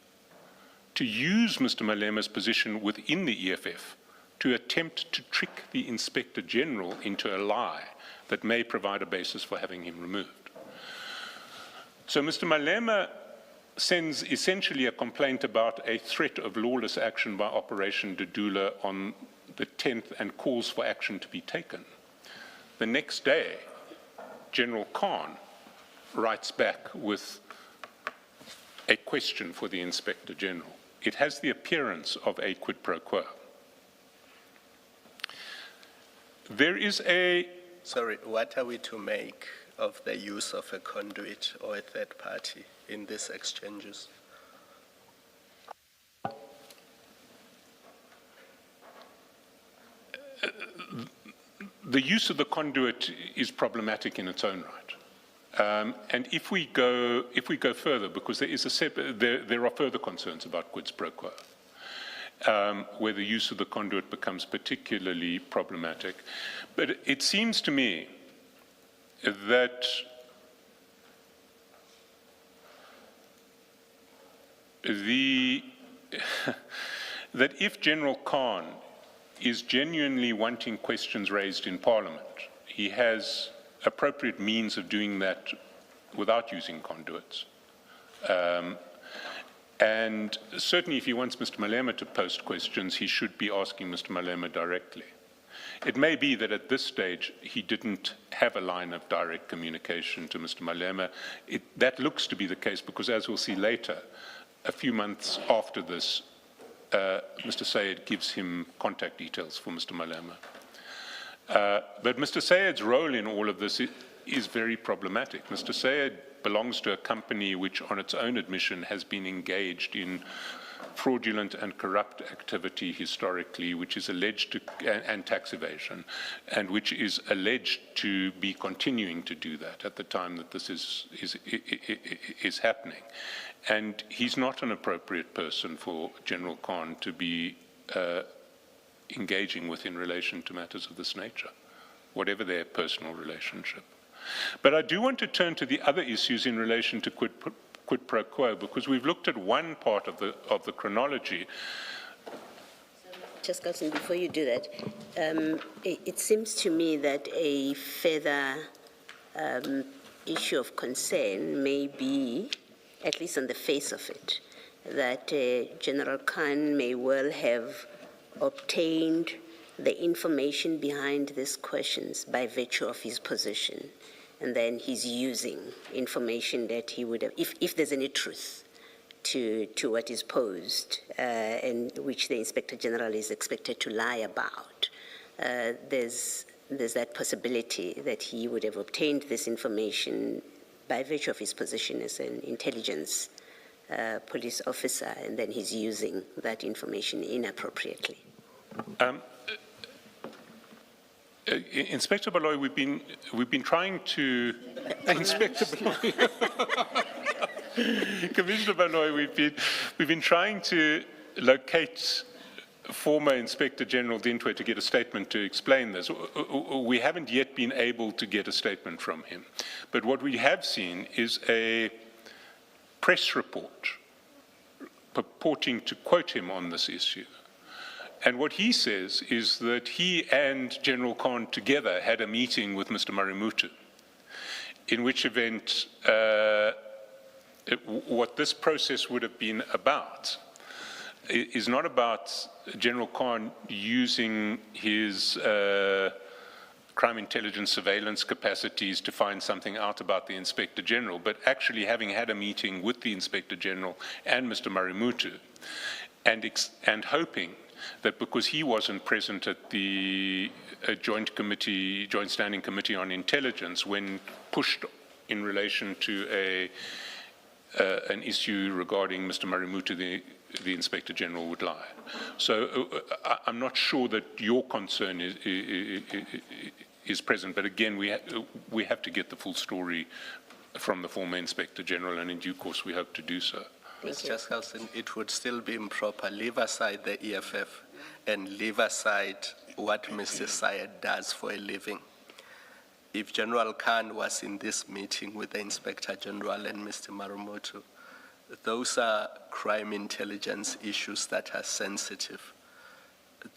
to use Mr. Malema's position within the EFF to attempt to trick the Inspector General into a lie that may provide a basis for having him removed. So Mr. Malema sends essentially a complaint about a threat of lawless action by Operation Dudula on the 10th and calls for action to be taken. The next day, General Khan writes back with a question for the Inspector General. It has the appearance of a quid pro quo. There is a... Sorry, what are we to make of the use of a conduit or a third party in these exchanges? The use of the conduit is problematic in its own right. And if we go further, because there are further concerns about quid pro quo, where the use of the conduit becomes particularly problematic. But it seems to me that that if General Khan is genuinely wanting questions raised in Parliament, he has appropriate means of doing that without using conduits. And certainly if he wants Mr. Malema to post questions, he should be asking Mr. Malema directly. It may be that at this stage he didn't have a line of direct communication to Mr. Malema. That looks to be the case because, as we'll see later, a few months after this, Mr. Sayed gives him contact details for Mr. Malema. But Mr. Sayed's role in all of this is very problematic. Mr. Sayed belongs to a company which, on its own admission, has been engaged in fraudulent and corrupt activity historically, which is alleged to, and tax evasion, and which is alleged to be continuing to do that at the time that this is happening. And he's not an appropriate person for General Khan to be engaging with in relation to matters of this nature. whatever their personal relationship. But I do want to turn to the other issues in relation to quid pro quo, because we've looked at one part of the chronology. Just Carlson, before you do that, it seems to me that a further issue of concern may be, at least on the face of it, that General Khan may well have obtained the information behind these questions by virtue of his position, and then he's using information that he would have, if there's any truth to what is posed, and which the Inspector General is expected to lie about. There's that possibility that he would have obtained this information by virtue of his position as an intelligence police officer, and then he's using that information inappropriately. Inspector Baloy, we've been trying to Inspector Baloy. Commissioner Baloy, we've been trying to locate former Inspector General Dintwe to get a statement to explain this. We haven't yet been able to get a statement from him. But what we have seen is a press report purporting to quote him on this issue. And what he says is that he and General Khan together had a meeting with Mr. Marimutu, in which event what this process would have been about is not about General Khan using his crime intelligence surveillance capacities to find something out about the Inspector General, but actually having had a meeting with the Inspector General and Mr. Marimutu, and hoping that because he wasn't present at the joint standing committee on intelligence when pushed in relation to an issue regarding Mr. Marimutu, the Inspector General would lie. So I'm not sure that your concern is present, but again, we have to get the full story from the former Inspector General, and in due course we hope to do so. Mr. Skelton, it would still be improper. Leave aside the EFF and leave aside what Mr. Sayed does for a living. If General Khan was in this meeting with the Inspector General and Mr. Marimutu, those are crime intelligence issues that are sensitive.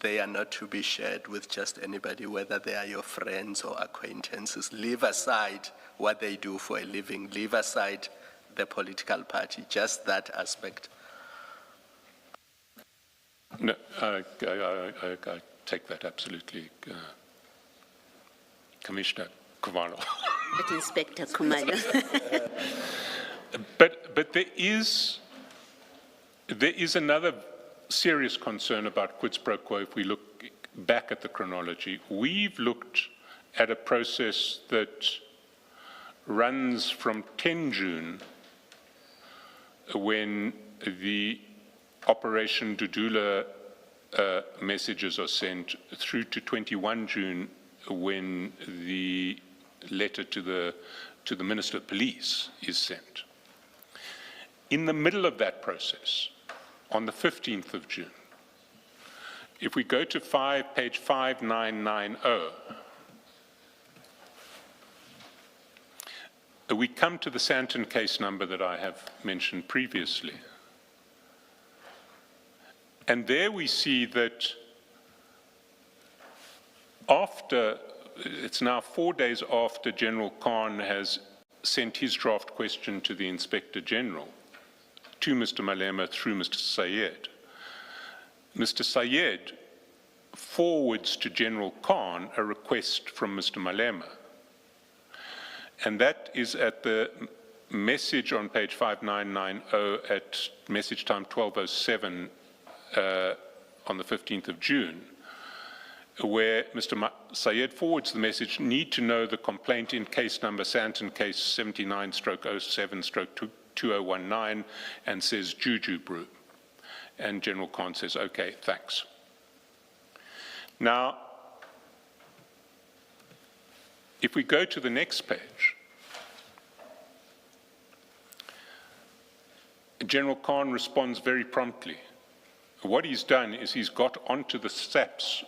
They are not to be shared with just anybody, whether they are your friends or acquaintances. Leave aside what they do for a living. Leave aside the political party, just that aspect. No, I take that absolutely, Commissioner Kumalo. But Inspector Kumalo. But there is another serious concern about quid pro quo if we look back at the chronology. We've looked at a process that runs from 10 June, when the Operation Dudula messages are sent, through to 21 June, when the letter to the Minister of Police is sent. In the middle of that process, on the 15th of June, if we go to page 5990, we come to the Santon case number that I have mentioned previously. And there we see that it's now 4 days after General Khan has sent his draft question to the Inspector General, to Mr. Malema through Mr. Sayed. Mr. Sayed forwards to General Khan a request from Mr. Malema. And that is at the message on page 5990 at message time 1207 on the 15th of June, where Mr. Sayed forwards the message, need to know the complaint in case number Santon case 79/07/2019, and says Juju Brew. And General Khan says, okay, thanks. Now, if we go to the next page, General Khan responds very promptly. What he's done is he's got onto the SAPS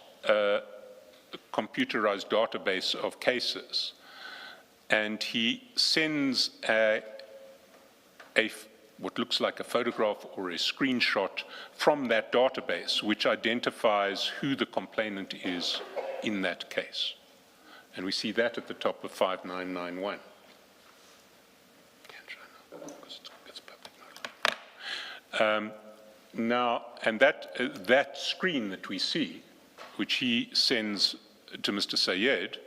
computerized database of cases, and he sends what looks like a photograph or a screenshot from that database, which identifies who the complainant is in that case. And we see that at the top of 5991. Now, and that screen that we see, which he sends to Mr. Sayed,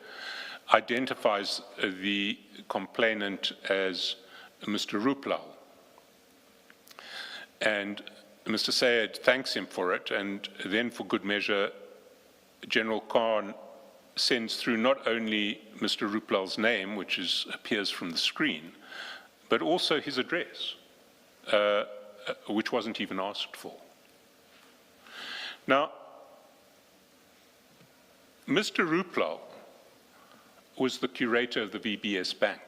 identifies the complainant as Mr. Ruplal. And Mr. Sayed thanks him for it, and then for good measure, General Khan sends through not only Mr. Ruplal's name, which appears from the screen, but also his address, which wasn't even asked for. Now, Mr. Ruplal was the curator of the VBS Bank.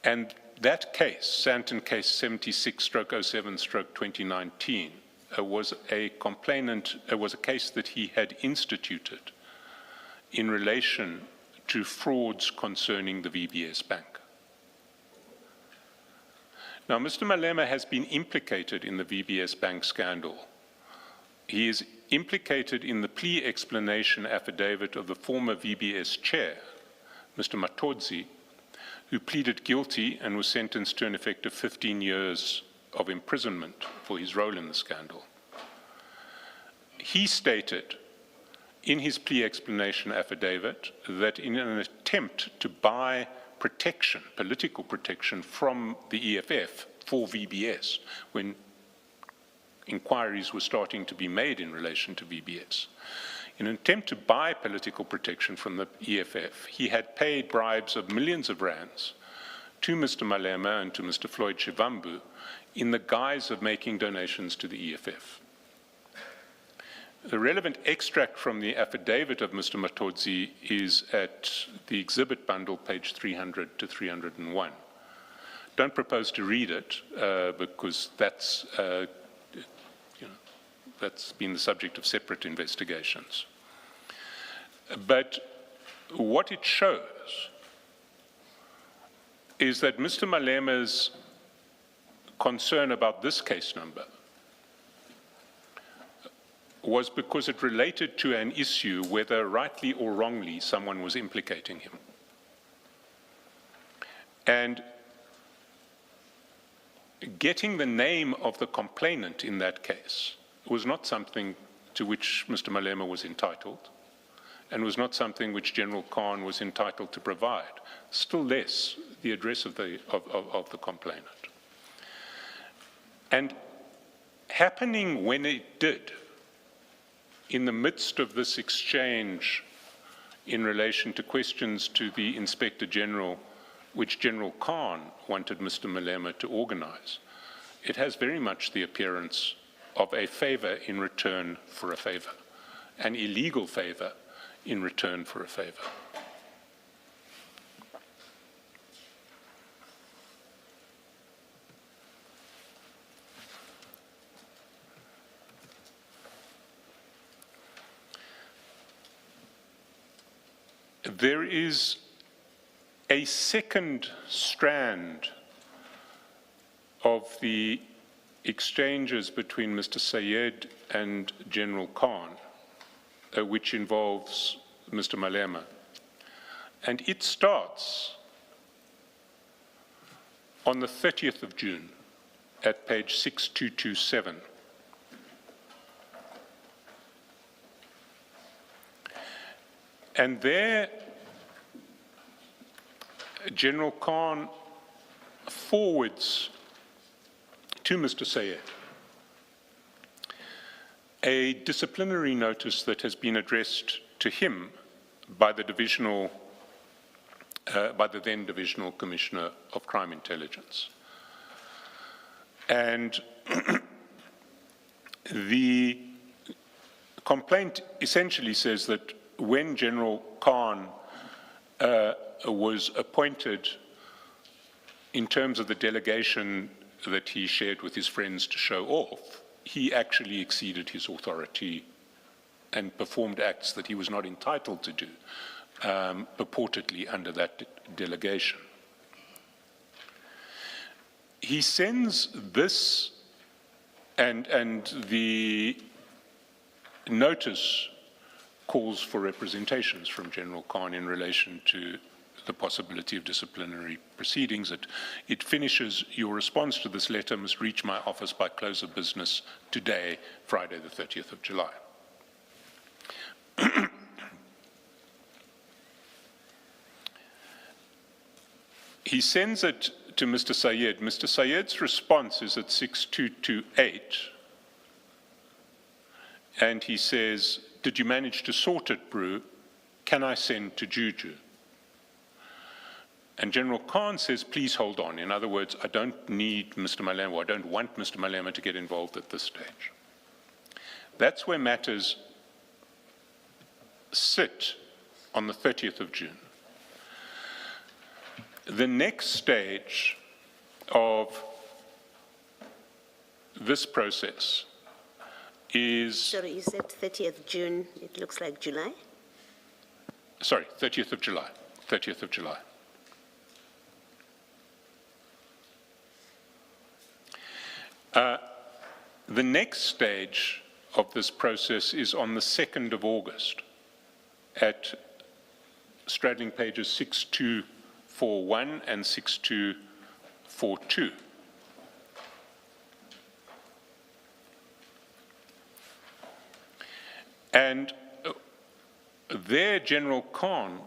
And that case, Santon case 76/07/2019, was a case that he had instituted in relation to frauds concerning the VBS Bank. Now, Mr. Malema has been implicated in the VBS Bank scandal. He is implicated in the plea explanation affidavit of the former VBS chair, Mr. Matodzi, who pleaded guilty and was sentenced to an effective 15 years of imprisonment for his role in the scandal. He stated in his plea explanation affidavit that in an attempt to buy protection, political protection from the EFF for VBS, when inquiries were starting to be made in relation to VBS, in an attempt to buy political protection from the EFF, he had paid bribes of millions of rands to Mr. Malema and to Mr. Floyd Shivambu in the guise of making donations to the EFF. The relevant extract from the affidavit of Mr. Matodzi is at the exhibit bundle, page 300 to 301. Don't propose to read it because that's been the subject of separate investigations. But what it shows is that Mr. Malema's concern about this case number was because it related to an issue, whether rightly or wrongly someone was implicating him. And getting the name of the complainant in that case was not something to which Mr. Malema was entitled, and was not something which General Khan was entitled to provide, still less the address of the complainant. And happening when it did, in the midst of this exchange in relation to questions to the Inspector General, which General Khan wanted Mr. Malema to organize, it has very much the appearance of a favor in return for a favor, an illegal favor in return for a favor. There is a second strand of the exchanges between Mr. Sayed and General Khan, which involves Mr. Malema. And it starts on the 30th of June at page 6227. And there, General Khan forwards to Mr. Sayed a disciplinary notice that has been addressed to him by the then Divisional Commissioner of Crime Intelligence. And the complaint essentially says that when General Khan was appointed in terms of the delegation that he shared with his friends to show off, he actually exceeded his authority and performed acts that he was not entitled to do, purportedly under that delegation. He sends this and the notice calls for representations from General Khan in relation to the possibility of disciplinary proceedings. It finishes, your response to this letter must reach my office by close of business today, Friday the 30th of July. He sends it to Mr. Sayed. Mr. Sayed's response is at 6228, and he says, "Did you manage to sort it, Brew? Can I send to Juju?" And General Khan says, "Please hold on." In other words, I don't need Mr. Malema, or I don't want Mr. Malema to get involved at this stage. That's where matters sit on the 30th of June. The next stage of this process is... Sorry, you said 30th June, it looks like July? Sorry, 30th of July, 30th of July. The next stage of this process is on the 2nd of August at straddling pages 6241 and 6242. And there General Khan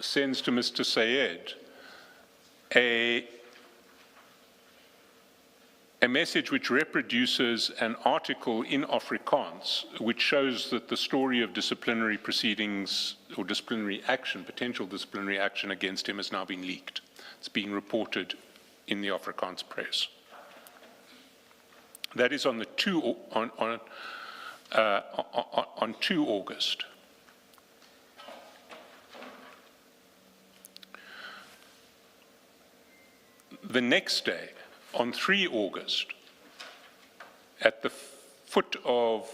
sends to Mr. Sayed a message which reproduces an article in Afrikaans which shows that the story of disciplinary proceedings or disciplinary action, potential disciplinary action against him has now been leaked. It's being reported in the Afrikaans press. That is on 2 August. The next day, on 3 August, at the foot of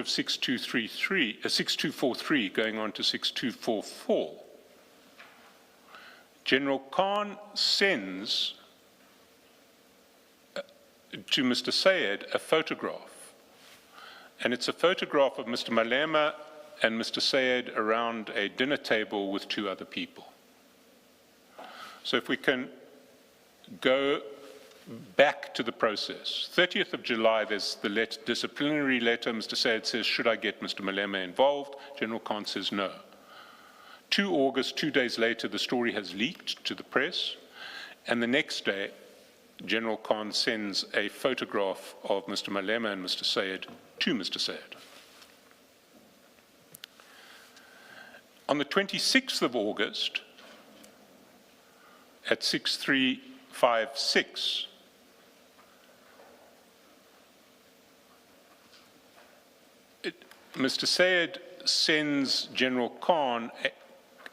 6243, going on to 6244, General Khan sends to Mr. Sayed a photograph, and it's a photograph of Mr. Malema and Mr. Sayed around a dinner table with 2 other people. So if we can go back to the process. 30th of July, there's the disciplinary letter. Mr. Sayed says, should I get Mr. Malema involved? General Khan says no. 2 August, 2 days later, the story has leaked to the press. And the next day, General Khan sends a photograph of Mr. Malema and Mr. Sayed to Mr. Sayed. On the 26th of August, at 6356, Mr. Sayed sends General Khan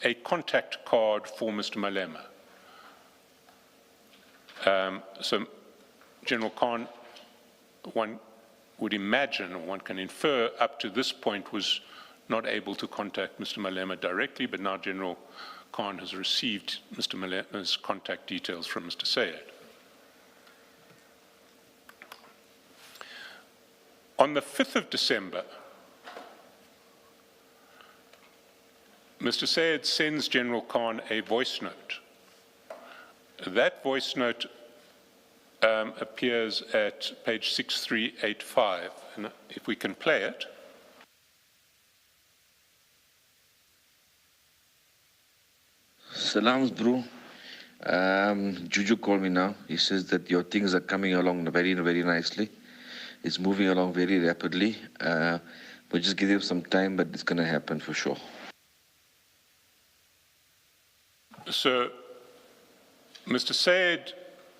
a contact card for Mr. Malema. So General Khan, one would imagine, or one can infer, up to this point was not able to contact Mr. Malema directly, but now General Khan has received Mr. Malema's contact details from Mr. Sayed. On the 5th of December, Mr. Sayed sends General Khan a voice note. That voice note appears at page 6385, and if we can play it. Salams, bro. Juju called me now. He says that your things are coming along very, very nicely. It's moving along very rapidly. But just give them some time, but it's going to happen for sure. So, Mr. Sayed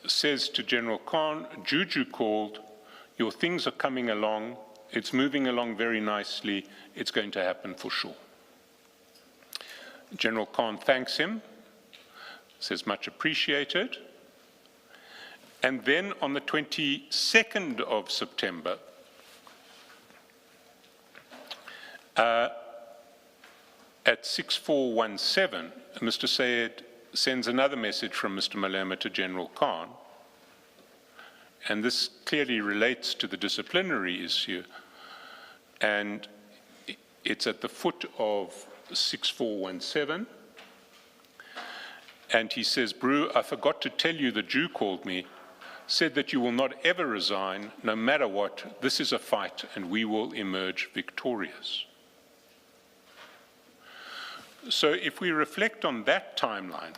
says to General Khan, Juju called, your things are coming along, it's moving along very nicely, it's going to happen for sure. General Khan thanks him, says much appreciated, and then on the 22nd of September, At 6417, Mr. Sayed sends another message from Mr. Malema to General Khan, and this clearly relates to the disciplinary issue, and it's at the foot of 6417, and he says, Brew, I forgot to tell you the Jew called me, said that you will not ever resign, no matter what. This is a fight, and we will emerge victorious. So if we reflect on that timeline,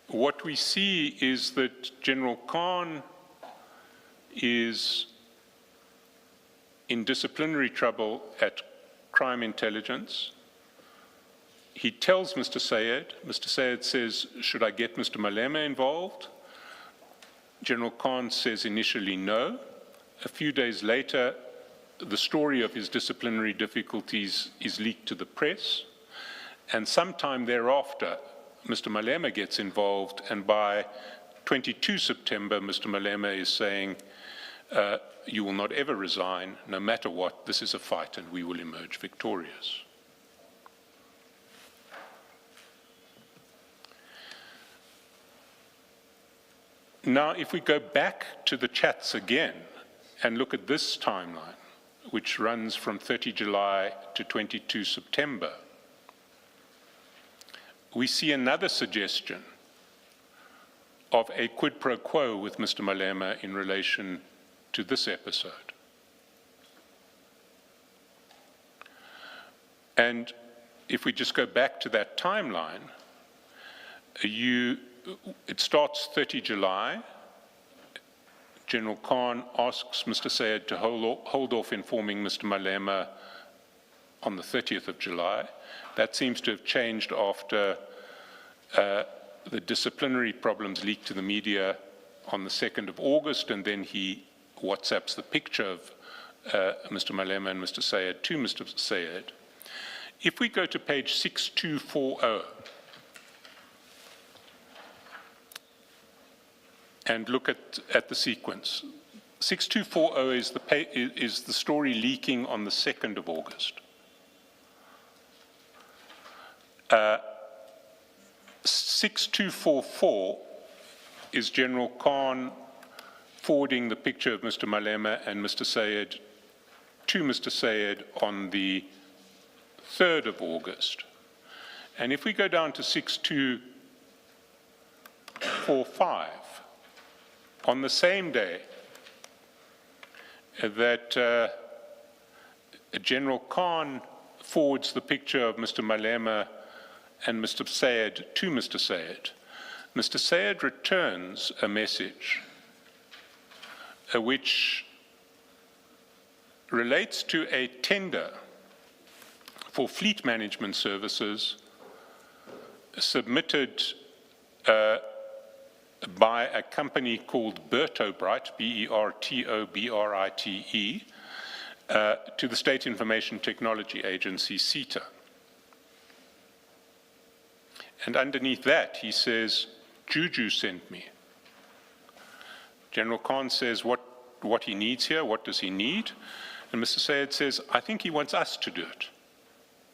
what we see is that General Khan is in disciplinary trouble at crime intelligence. He tells Mr. Sayed says, should I get Mr. Malema involved? General Khan says initially no. A few days later, the story of his disciplinary difficulties is leaked to the press, and sometime thereafter, Mr. Malema gets involved, and by 22 September, Mr. Malema is saying, you will not ever resign, no matter what, this is a fight, and we will emerge victorious. Now, if we go back to the chats again and look at this timeline, which runs from 30 July to 22 September, we see another suggestion of a quid pro quo with Mr. Malema in relation to this episode. And if we just go back to that timeline, it starts 30 July. General Khan asks Mr. Sayed to hold off informing Mr. Malema on the 30th of July. That seems to have changed after the disciplinary problems leaked to the media on the 2nd of August, and then he WhatsApps the picture of Mr. Malema and Mr. Sayed to Mr. Sayed. If we go to page 6240, and look at the sequence. 6240 is the story leaking on the 2nd of August. 6244 is General Khan forwarding the picture of Mr. Malema and Mr. Sayed to Mr. Sayed on the 3rd of August. And if we go down to 6245, on the same day that General Khan forwards the picture of Mr. Malema and Mr. Sayed to Mr. Sayed returns a message which relates to a tender for fleet management services submitted by a company called Bertobrite, B-E-R-T-O-B-R-I-T-E, to the State Information Technology Agency, SITA. And underneath that, he says, Juju sent me. General Khan says what he needs here, what does he need? And Mr. Sayed says, I think he wants us to do it.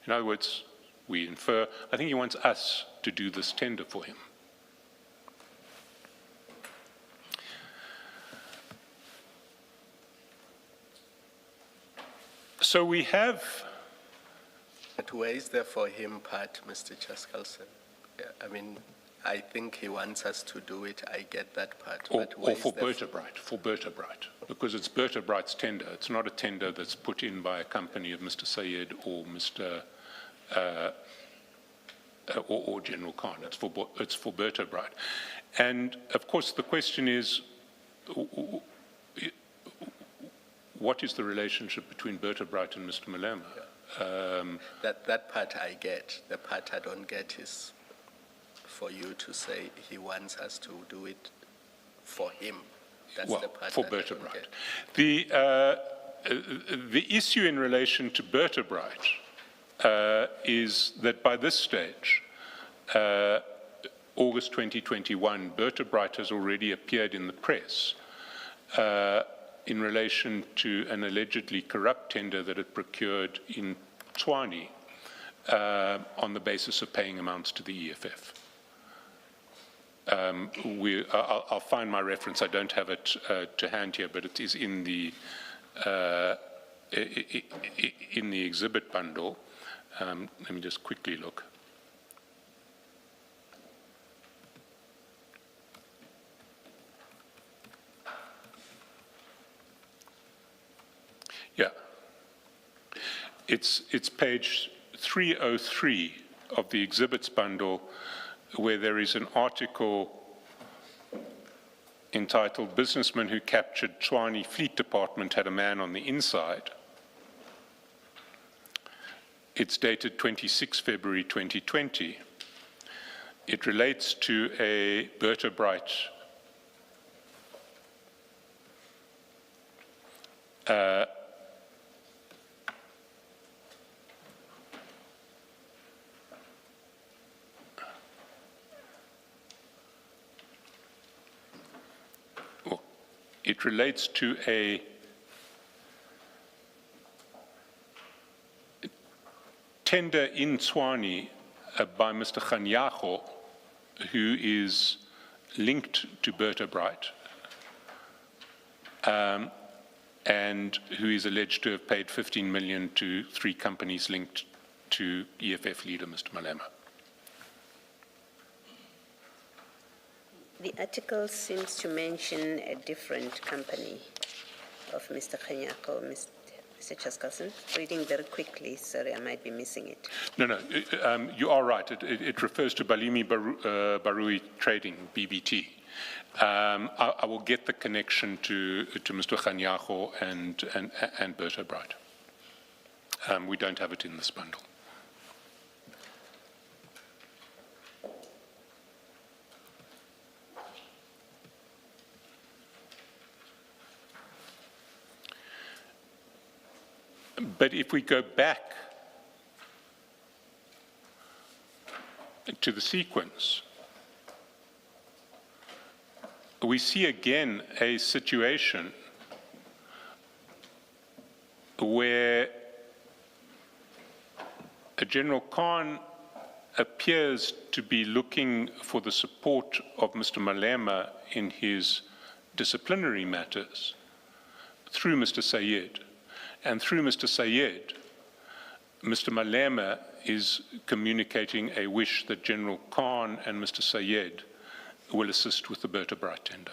In other words, we infer, I think he wants us to do this tender for him. So we have... But where is the for him part, Mr. Chaskalson? I mean, I think he wants us to do it, I get that part. Or for Bertobrite, because it's Bertobrite's tender. It's not a tender that's put in by a company of Mr. Sayed or Mr. Or General Khan. It's for Bertobrite. And of course the question is, what is the relationship between Bertobrite and Mr. Malema? That part I get. The part I don't get is for you to say he wants us to do it for him. That's the part for Bertobrite. The issue in relation to Bertobrite is that by this stage, August 2021, Bertobrite has already appeared in the press in relation to an allegedly corrupt tender that it procured in Tshwane on the basis of paying amounts to the EFF. I'll find my reference. I don't have it to hand here, but it is in the exhibit bundle. Let me just quickly look. Yeah. It's page 303 of the exhibits bundle, where there is an article entitled "Businessman Who Captured Tshwane Fleet Department Had a Man on the Inside." It's dated 26 February 2020. It relates to a Berta Bright it relates to a tender in Tshwane by Mr. Kganyago, who is linked to Berta Bright, and who is alleged to have paid 15 million to 3 companies linked to EFF leader Mr. Malema. The article seems to mention a different company of Mr. Kganyago, Mr. Chaskalson. Reading very quickly, sorry, I might be missing it. No, you are right. It refers to Balimi Barui Trading, BBT. I will get the connection to Mr. Kganyago and Berta Bright. We don't have it in this bundle. But if we go back to the sequence, we see again a situation where General Khan appears to be looking for the support of Mr. Malema in his disciplinary matters through Mr. Sayed. And through Mr. Sayed, Mr. Malema is communicating a wish that General Khan and Mr. Sayed will assist with the Berta Bright tender.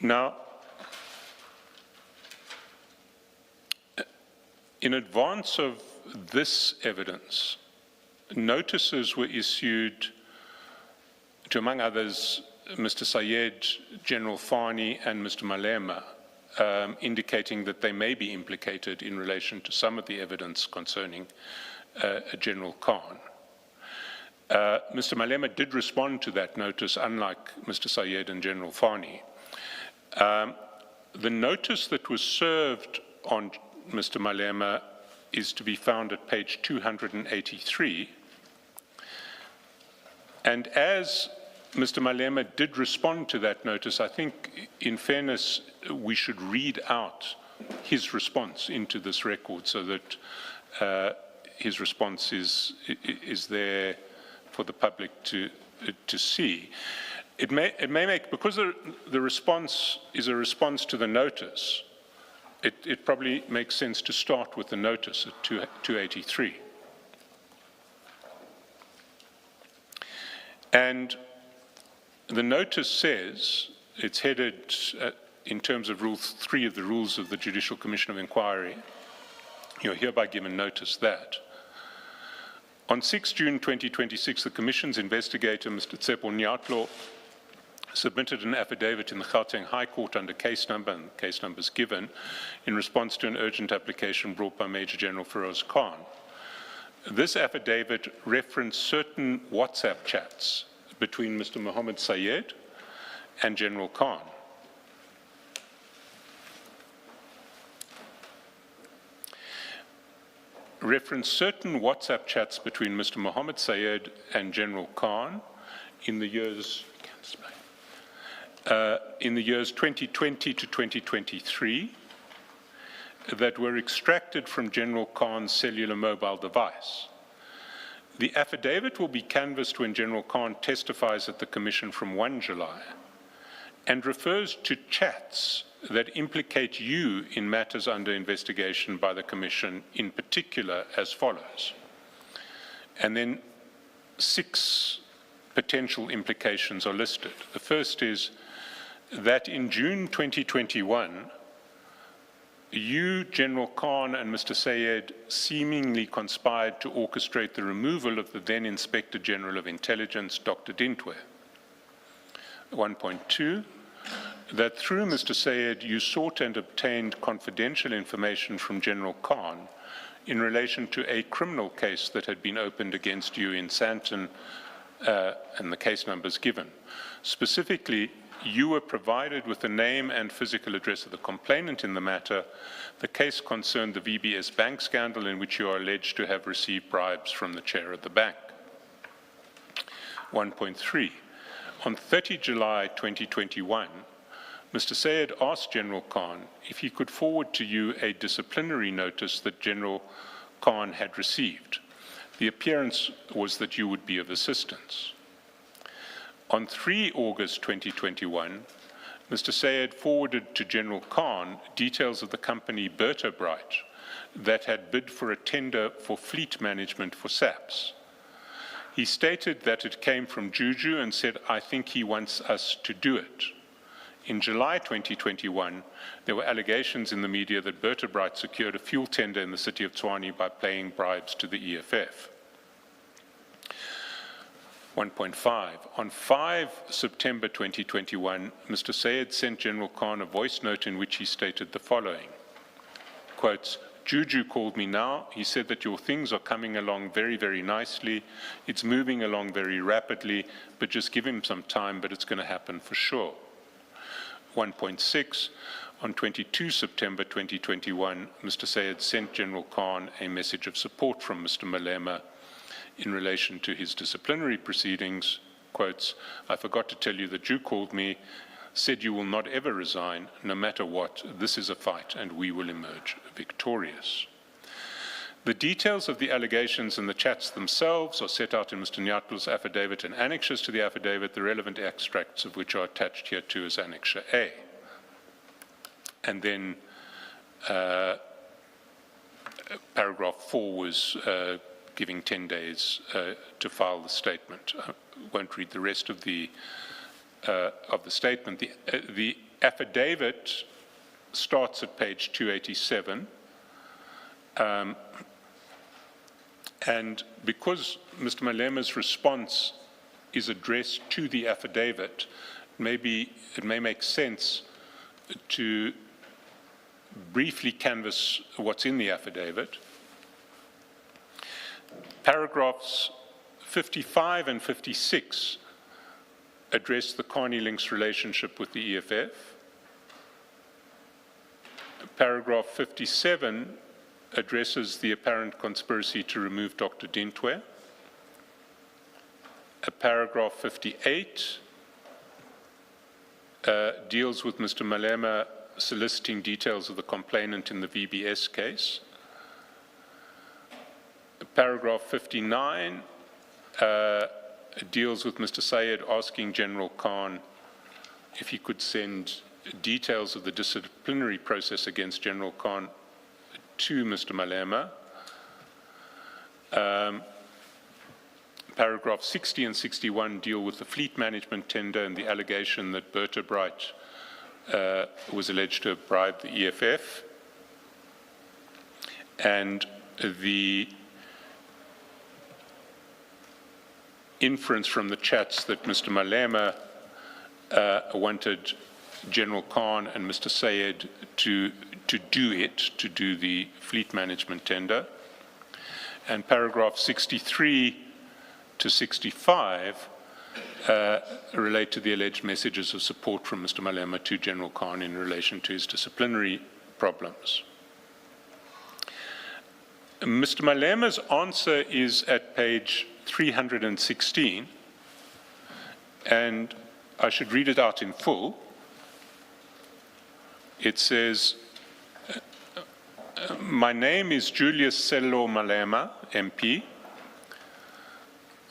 Now, in advance of this evidence, notices were issued to, among others, Mr. Sayed, General Fani, and Mr. Malema, indicating that they may be implicated in relation to some of the evidence concerning General Khan. Mr. Malema did respond to that notice, unlike Mr. Sayed and General Fani. The notice that was served on Mr. Malema is to be found at page 283. And as Mr. Malema did respond to that notice, I think, in fairness, we should read out his response into this record so that his response is there for the public to see. It may make, because the response is a response to the notice, it probably makes sense to start with the notice at 283. And the notice says, it's headed in terms of Rule 3 of the Rules of the Judicial Commission of Inquiry, you're hereby given notice that on 6 June 2026, the Commission's investigator, Mr. Tsepo Nyatlo, submitted an affidavit in the Gauteng High Court under case number, and the case number is given, in response to an urgent application brought by Major General Feroz Khan. This affidavit referenced certain WhatsApp chats between Mr. Mohammed Sayed and General Khan. reference certain WhatsApp chats between Mr. Mohammed Sayed and General Khan in the years 2020 to 2023 that were extracted from General Khan's cellular mobile device. The affidavit will be canvassed when General Khan testifies at the Commission from 1 July and refers to chats that implicate you in matters under investigation by the Commission, in particular as follows. And then 6 potential implications are listed. The first is that in June 2021, you, General Khan, and Mr. Sayed seemingly conspired to orchestrate the removal of the then Inspector General of Intelligence, Dr. Dintwe. 1.2, that through Mr. Sayed, you sought and obtained confidential information from General Khan in relation to a criminal case that had been opened against you in Sandton, and the case numbers given. Specifically, you were provided with the name and physical address of the complainant in the matter. The case concerned the VBS bank scandal in which you are alleged to have received bribes from the chair of the bank. 1.3. On 30 July 2021, Mr. Sayed asked General Khan if he could forward to you a disciplinary notice that General Khan had received. The appearance was that you would be of assistance. On 3 August 2021, Mr. Sayed forwarded to General Khan details of the company Berta-Bright that had bid for a tender for fleet management for SAPS. He stated that it came from Juju and said, "I think he wants us to do it." In July 2021, there were allegations in the media that Berta-Bright secured a fuel tender in the city of Tshwane by paying bribes to the EFF. 1.5. On 5 September 2021, Mr. Sayed sent General Khan a voice note in which he stated the following, quotes, "Juju called me now. He said that your things are coming along very, very nicely. It's moving along very rapidly, but just give him some time, but it's going to happen for sure." 1.6. On 22 September 2021, Mr. Sayed sent General Khan a message of support from Mr. Malema in relation to his disciplinary proceedings, quotes, "I forgot to tell you that you called me, said you will not ever resign, no matter what, this is a fight and we will emerge victorious." The details of the allegations and the chats themselves are set out in Mr. Nyatlu's affidavit and annexures to the affidavit, the relevant extracts of which are attached here to as Annexure A. And then paragraph 4 was giving 10 days to file the statement. I won't read the rest of the statement. The affidavit starts at page 287. And because Mr. Malema's response is addressed to the affidavit, maybe it may make sense to briefly canvass what's in the affidavit. Paragraphs 55 and 56 address the Carney Links relationship with the EFF. Paragraph 57 addresses the apparent conspiracy to remove Dr. Dintwe. Paragraph 58 deals with Mr. Malema soliciting details of the complainant in the VBS case. Paragraph 59 deals with Mr. Sayed asking General Khan if he could send details of the disciplinary process against General Khan to Mr. Malema. Paragraph 60 and 61 deal with the fleet management tender and the allegation that Berta-Bright was alleged to have bribed the EFF. And the inference from the chats that Mr. Malema wanted General Khan and Mr. Sayed to do the fleet management tender. And paragraph 63 to 65 relate to the alleged messages of support from Mr. Malema to General Khan in relation to his disciplinary problems. Mr. Malema's answer is at page 316, and I should read it out in full. It says, my name is Julius Sello Malema, MP.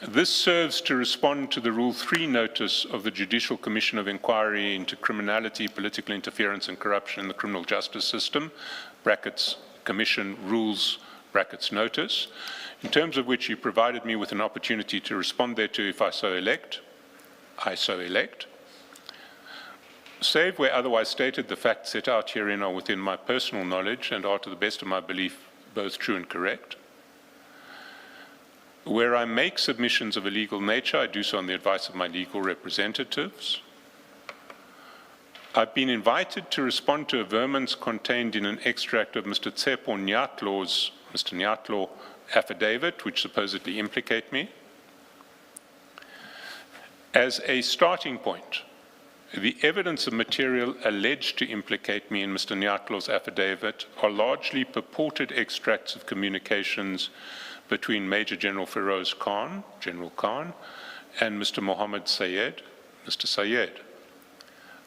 This serves to respond to the Rule 3 notice of the Judicial Commission of Inquiry into Criminality, Political Interference and Corruption in the Criminal Justice System, brackets Commission Rules, brackets Notice, in terms of which you provided me with an opportunity to respond thereto if I so elect. I so elect. Save where otherwise stated, the facts set out herein are within my personal knowledge and are to the best of my belief both true and correct. Where I make submissions of a legal nature, I do so on the advice of my legal representatives. I've been invited to respond to a vermins contained in an extract of Mr. Tsepo Nyatlo's, Mr. Nyatlo, affidavit, which supposedly implicate me. As a starting point, the evidence of material alleged to implicate me in Mr. Nyatlo's affidavit are largely purported extracts of communications between Major General Feroz Khan, General Khan, and Mr. Mohammed Sayed, Mr. Sayed.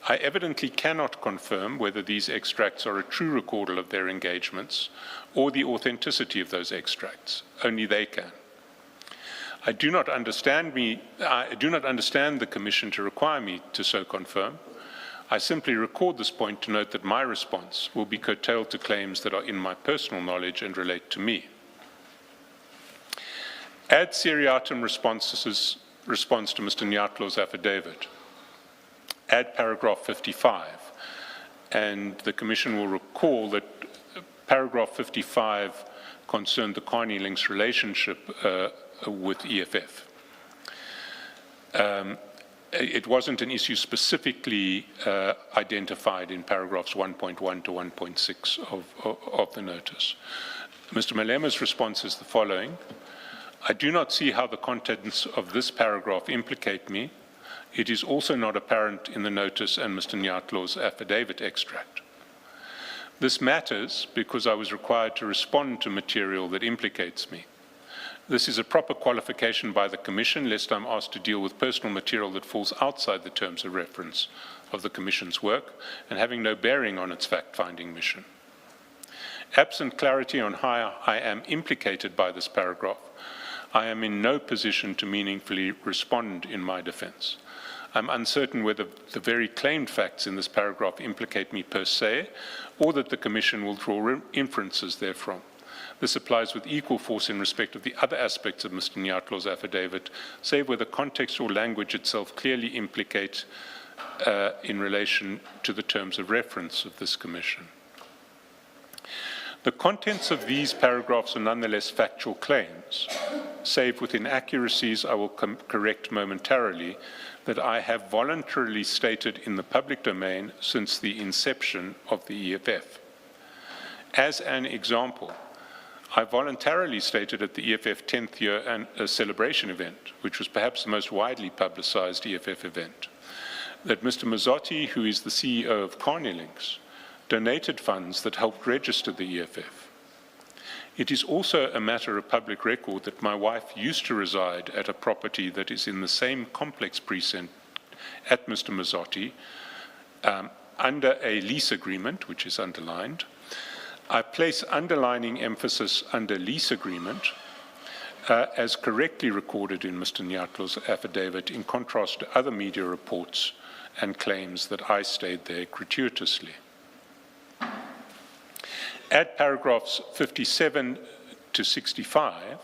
I evidently cannot confirm whether these extracts are a true recordal of their engagements or the authenticity of those extracts. Only they can. I do not understand the Commission to require me to so confirm. I simply record this point to note that my response will be curtailed to claims that are in my personal knowledge and relate to me. Ad seriatim response to Mr. Nyatlo's affidavit. Add paragraph 55, and the Commission will recall that paragraph 55 concerned the Carney Links relationship with EFF. It wasn't an issue specifically identified in paragraphs 1.1 to 1.6 of the notice. Mr. Malema's response is the following. I do not see how the contents of this paragraph implicate me. It is also not apparent in the notice and Mr. Nyatlo's affidavit extract. This matters because I was required to respond to material that implicates me. This is a proper qualification by the Commission, lest I'm asked to deal with personal material that falls outside the terms of reference of the Commission's work and having no bearing on its fact-finding mission. Absent clarity on how I am implicated by this paragraph, I am in no position to meaningfully respond in my defense. I'm uncertain whether the very claimed facts in this paragraph implicate me per se, or that the Commission will draw inferences therefrom. This applies with equal force in respect of the other aspects of Mr. Nyatlo's affidavit, save where the context or language itself clearly implicate in relation to the terms of reference of this Commission. The contents of these paragraphs are nonetheless factual claims, save with inaccuracies I will correct momentarily that I have voluntarily stated in the public domain since the inception of the EFF. As an example, I voluntarily stated at the EFF 10th year celebration event, which was perhaps the most widely publicized EFF event, that Mr. Mazzotti, who is the CEO of Carney Links, donated funds that helped register the EFF. It is also a matter of public record that my wife used to reside at a property that is in the same complex precinct at Mr. Mazzotti under a lease agreement, which is underlined. I place underlining emphasis under lease agreement as correctly recorded in Mr. Nyatlo's affidavit, in contrast to other media reports and claims that I stayed there gratuitously. Add paragraphs 57 to 65.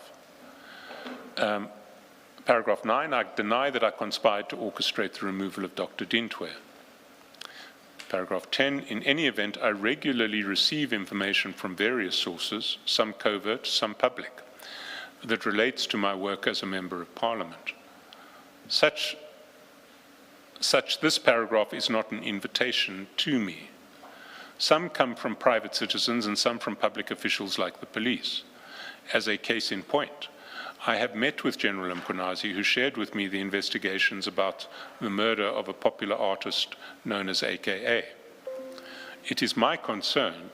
Paragraph 9, I deny that I conspired to orchestrate the removal of Dr. Dintwe. Paragraph 10, in any event, I regularly receive information from various sources, some covert, some public, that relates to my work as a Member of Parliament. This paragraph is not an invitation to me. Some come from private citizens and some from public officials like the police. As a case in point, I have met with General Mkhwanazi, who shared with me the investigations about the murder of a popular artist known as AKA. It is my concern,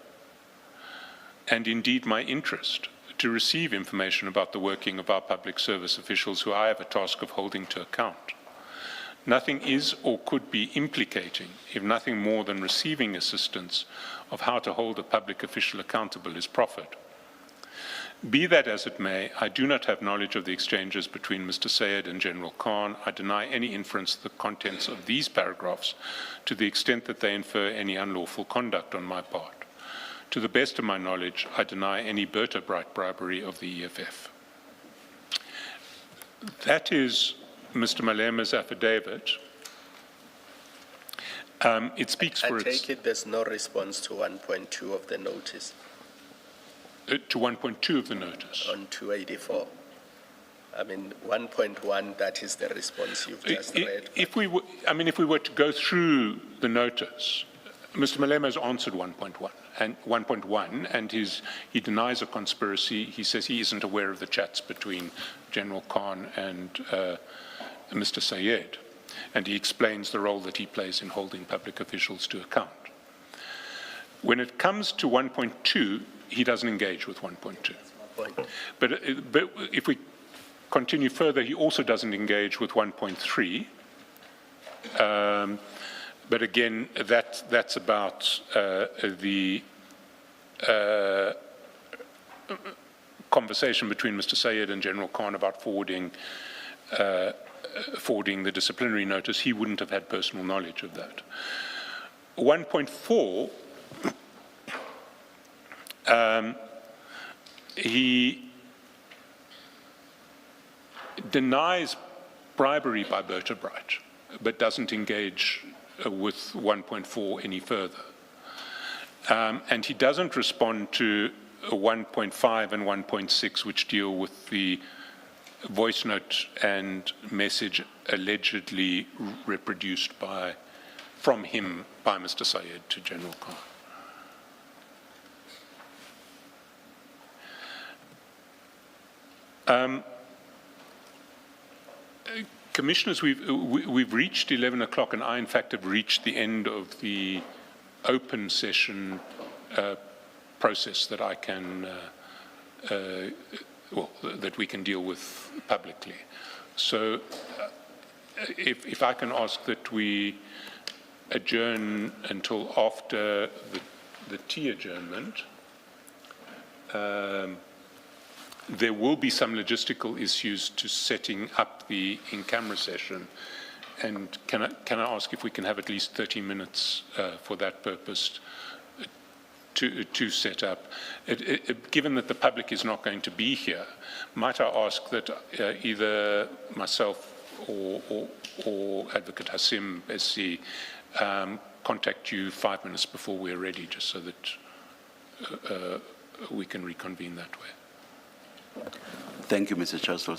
and indeed my interest, to receive information about the working of our public service officials who I have a task of holding to account. Nothing is or could be implicating, if nothing more than receiving assistance of how to hold a public official accountable is proffered. Be that as it may, I do not have knowledge of the exchanges between Mr. Sayed and General Khan. I deny any inference of the contents of these paragraphs to the extent that they infer any unlawful conduct on my part. To the best of my knowledge, I deny any Berta-Bright bribery of the EFF. That is Mr. Malema's affidavit. It speaks for I itself. take it there's no response to 1.2 of the notice To 1.2 of the notice. on 284. I mean, 1.1, that is the response you've just read. If we were to go through the notice, Mr. Malema has answered 1.1, and he denies a conspiracy. He says he isn't aware of the chats between General Khan and Mr. Sayed, and he explains the role that he plays in holding public officials to account. When it comes to 1.2, he doesn't engage with 1.2. But if we continue further, he also doesn't engage with 1.3. But again, that's about the conversation between Mr. Sayed and General Khan about forwarding the disciplinary notice. He wouldn't have had personal knowledge of that. 1.4, he denies bribery by Berta Bright, but doesn't engage with 1.4 any further. And he doesn't respond to 1.5 and 1.6, which deal with the voice note and message allegedly reproduced from him by Mr. Sayed to General Khan. Commissioners, we've reached 11 o'clock, and I, in fact, have reached the end of the open session process that I can, that we can deal with publicly. So, if I can ask that we adjourn until after the tea adjournment. There will be some logistical issues to setting up the in-camera session, and can I ask if we can have at least 30 minutes for that purpose to set up? Given that the public is not going to be here, might I ask that either myself or Advocate Hasim SC contact you 5 minutes before we're ready, just so that we can reconvene that way. Thank you, Mr. Chancellor.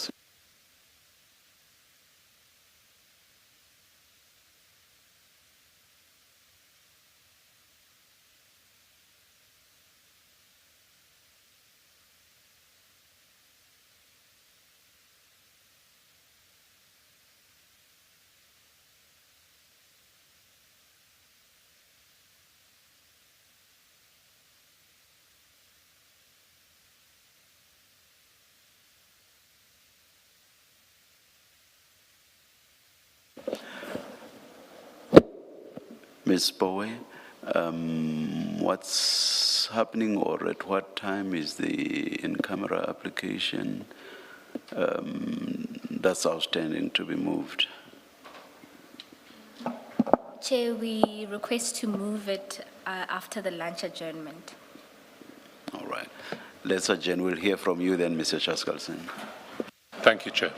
Ms. Bowe, what's happening, or at what time is the in-camera application that's outstanding to be moved? Chair, we request to move it after the lunch adjournment. All right. Let's adjourn. We'll hear from you then, Mr. Chaskalson. Thank you, Chair.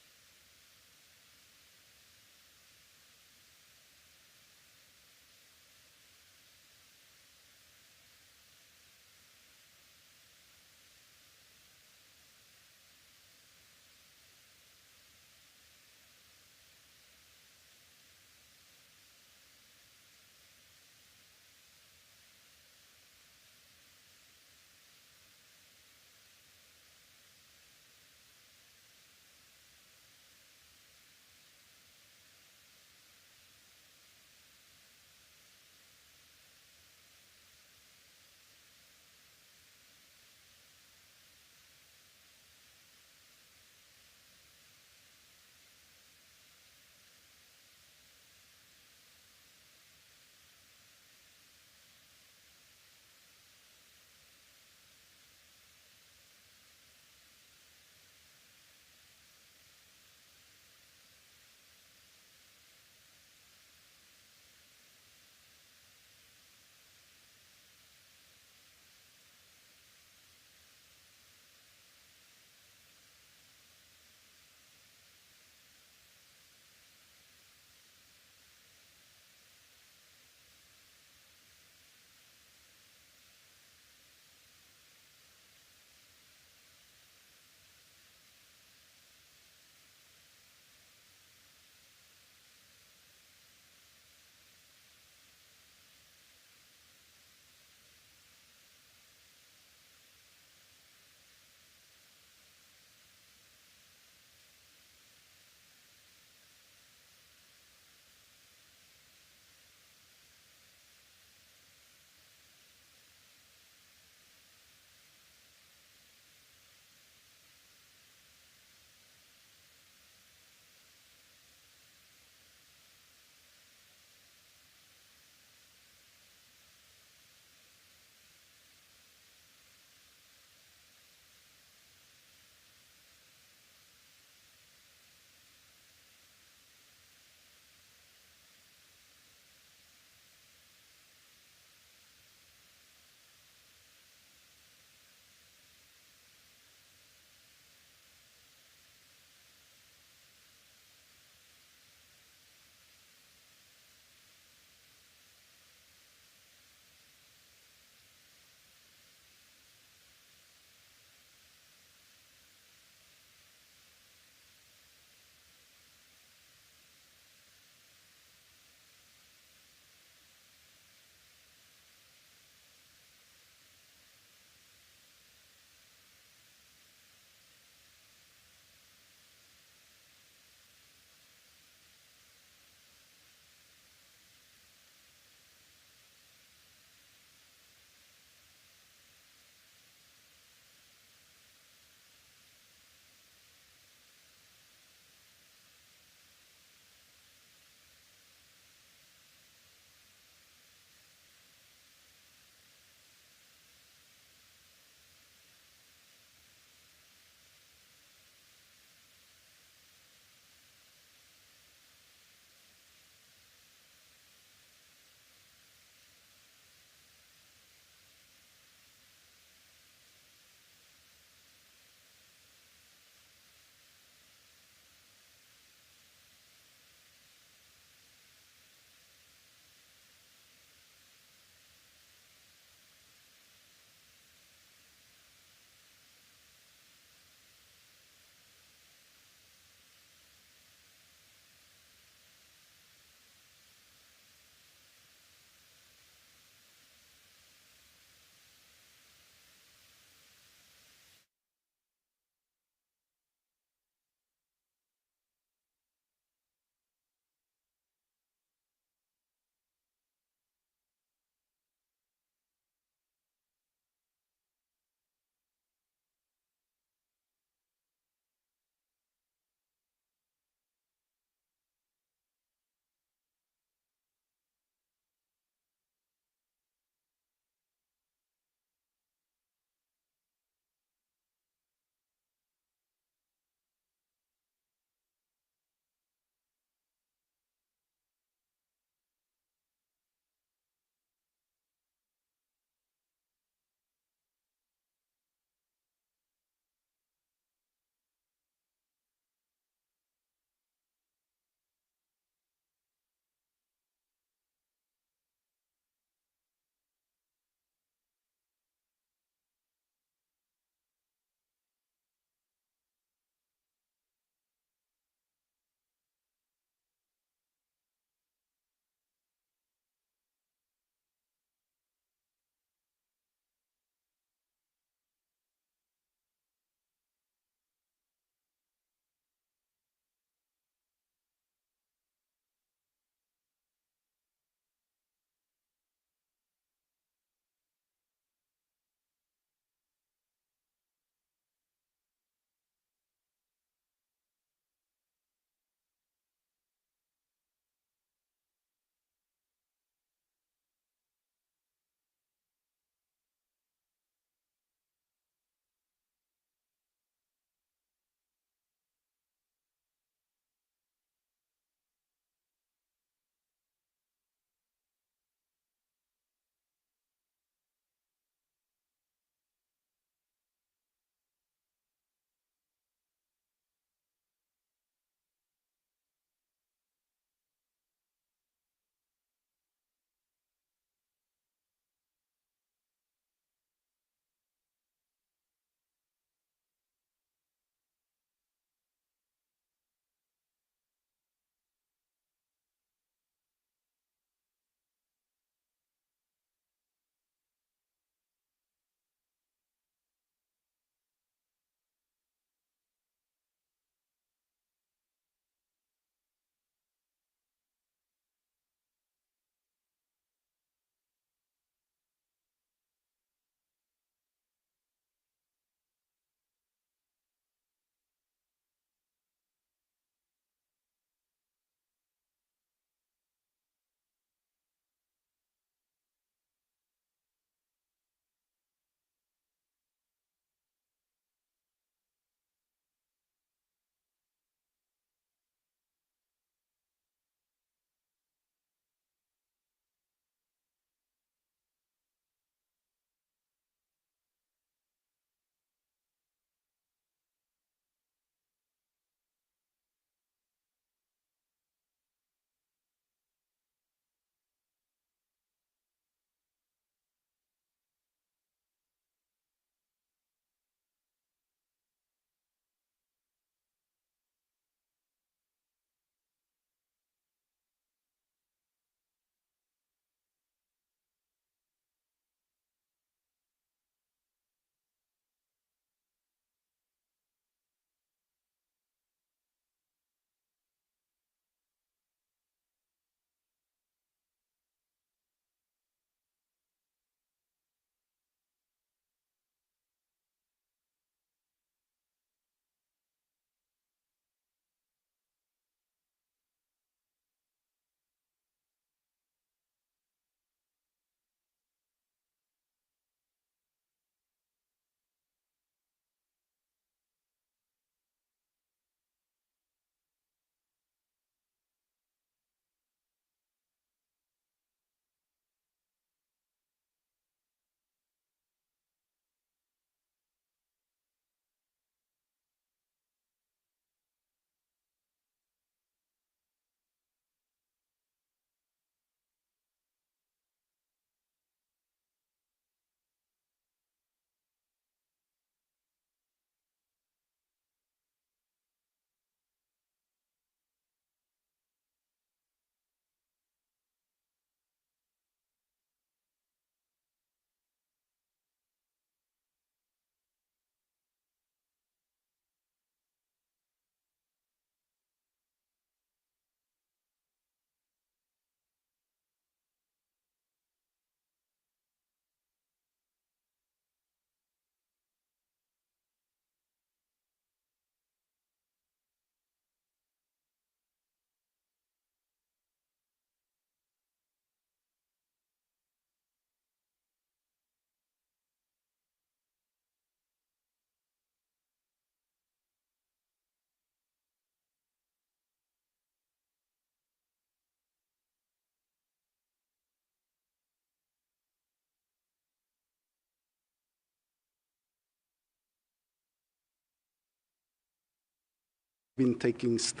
been taking steps.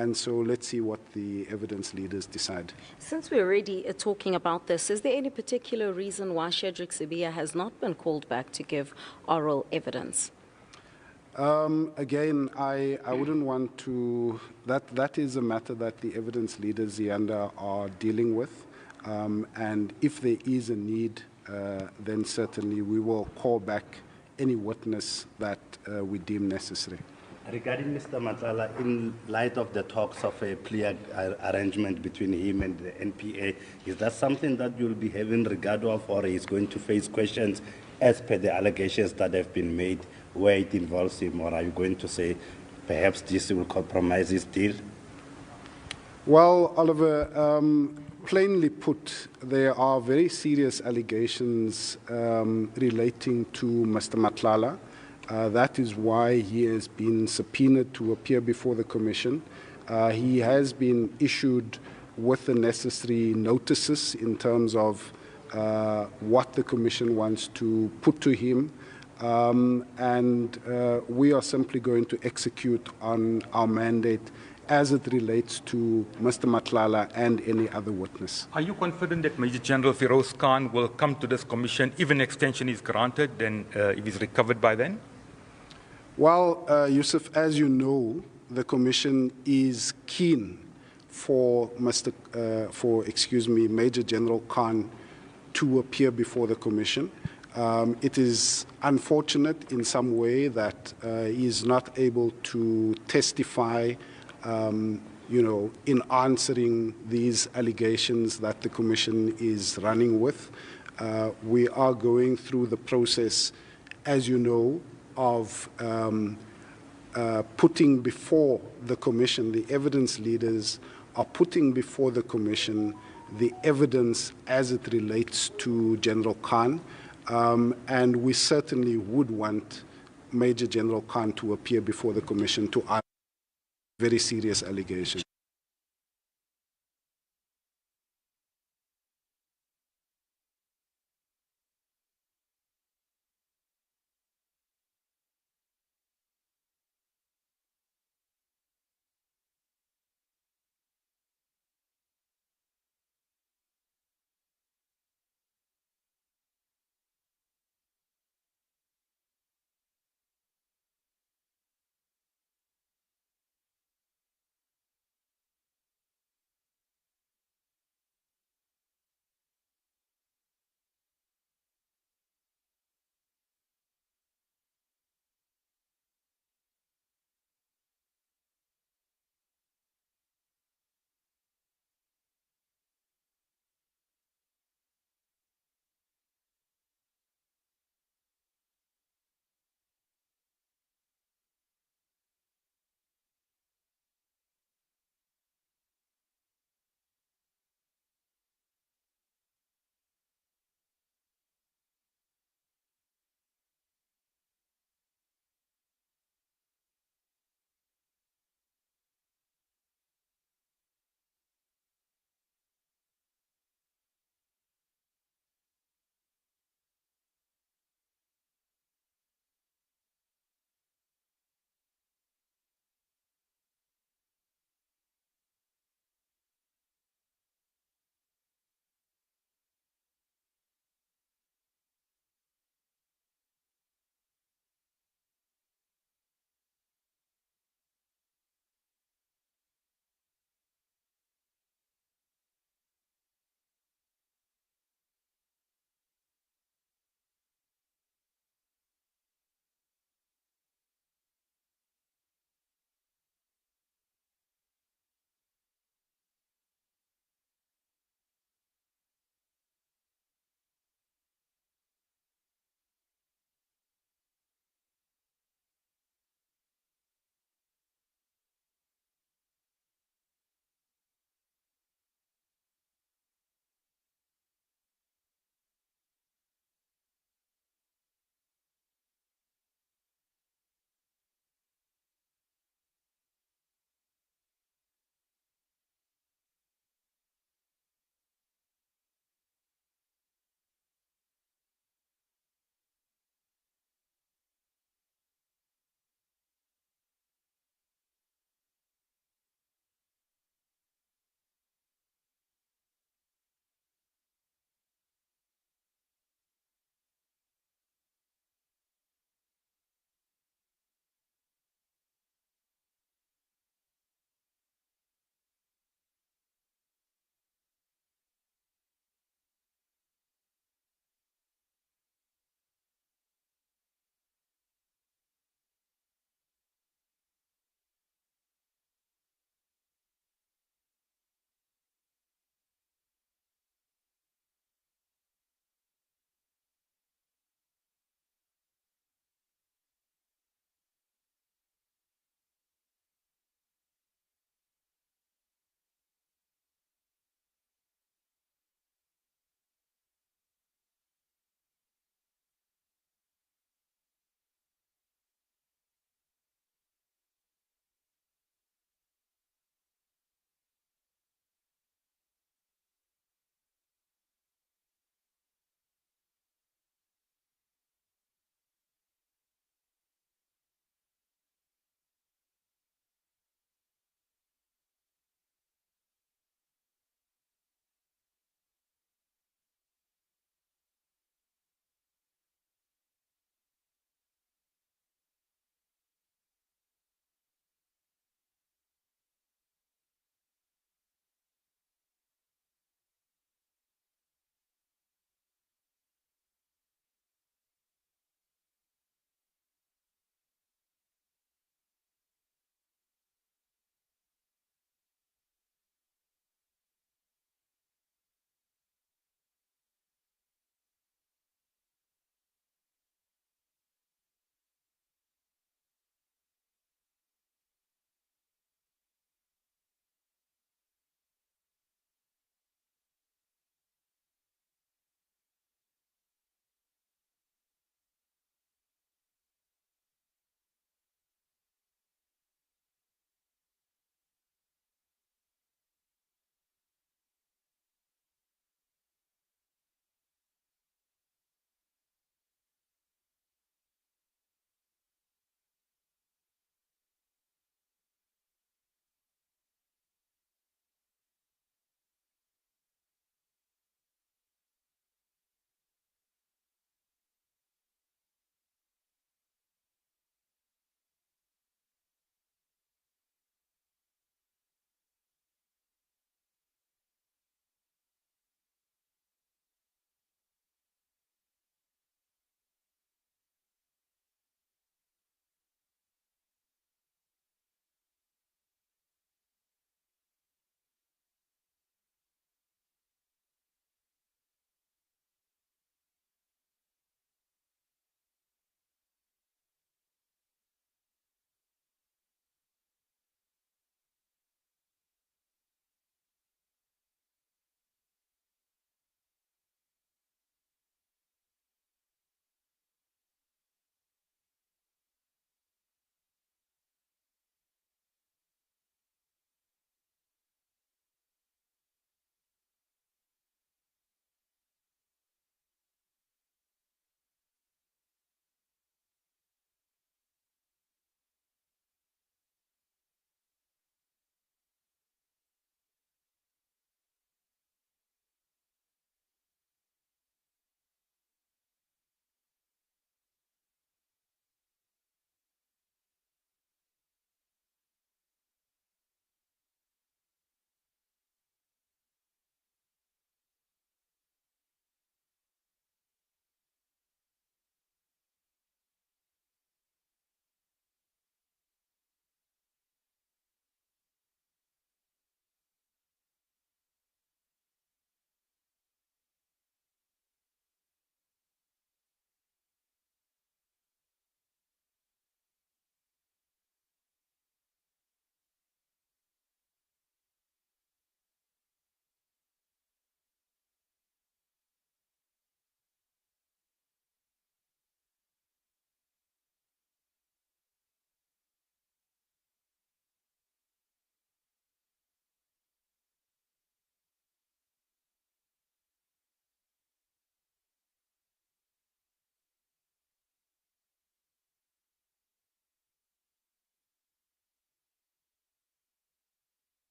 And so let's see what the evidence leaders decide. Since we're already talking about this, is there any particular reason why Shadrack Sibiya has not been called back to give oral evidence? Again, I wouldn't want to, that is a matter that the evidence leaders, Yanda, are dealing with. And if there is a need, then certainly we will call back any witness that we deem necessary. Regarding Mr. Matlala, in light of the talks of a plea arrangement between him and the NPA, is that something that you'll be having regard of, or is going to face questions as per the allegations that have been made where it involves him, or are you going to say perhaps this will compromise his deal? Well, Oliver, plainly put, there are very serious allegations relating to Mr. Matlala. That is why he has been subpoenaed to appear before the Commission. He has been issued with the necessary notices in terms of what the Commission wants to put to him. And we are simply going to execute on our mandate as it relates to Mr. Matlala and any other witness. Are you confident that Major General Feroz Khan will come to this commission if an extension is granted, then if he's recovered by then? Well, Yusuf, as you know, the Commission is keen for Major General Khan to appear before the Commission. It is unfortunate in some way that he is not able to testify, in answering these allegations that the Commission is running with. We are going through the process, as you know, of putting before the Commission, the evidence leaders are putting before the Commission the evidence as it relates to General Khan, and we certainly would want Major General Khan to appear before the Commission to answer very serious allegations.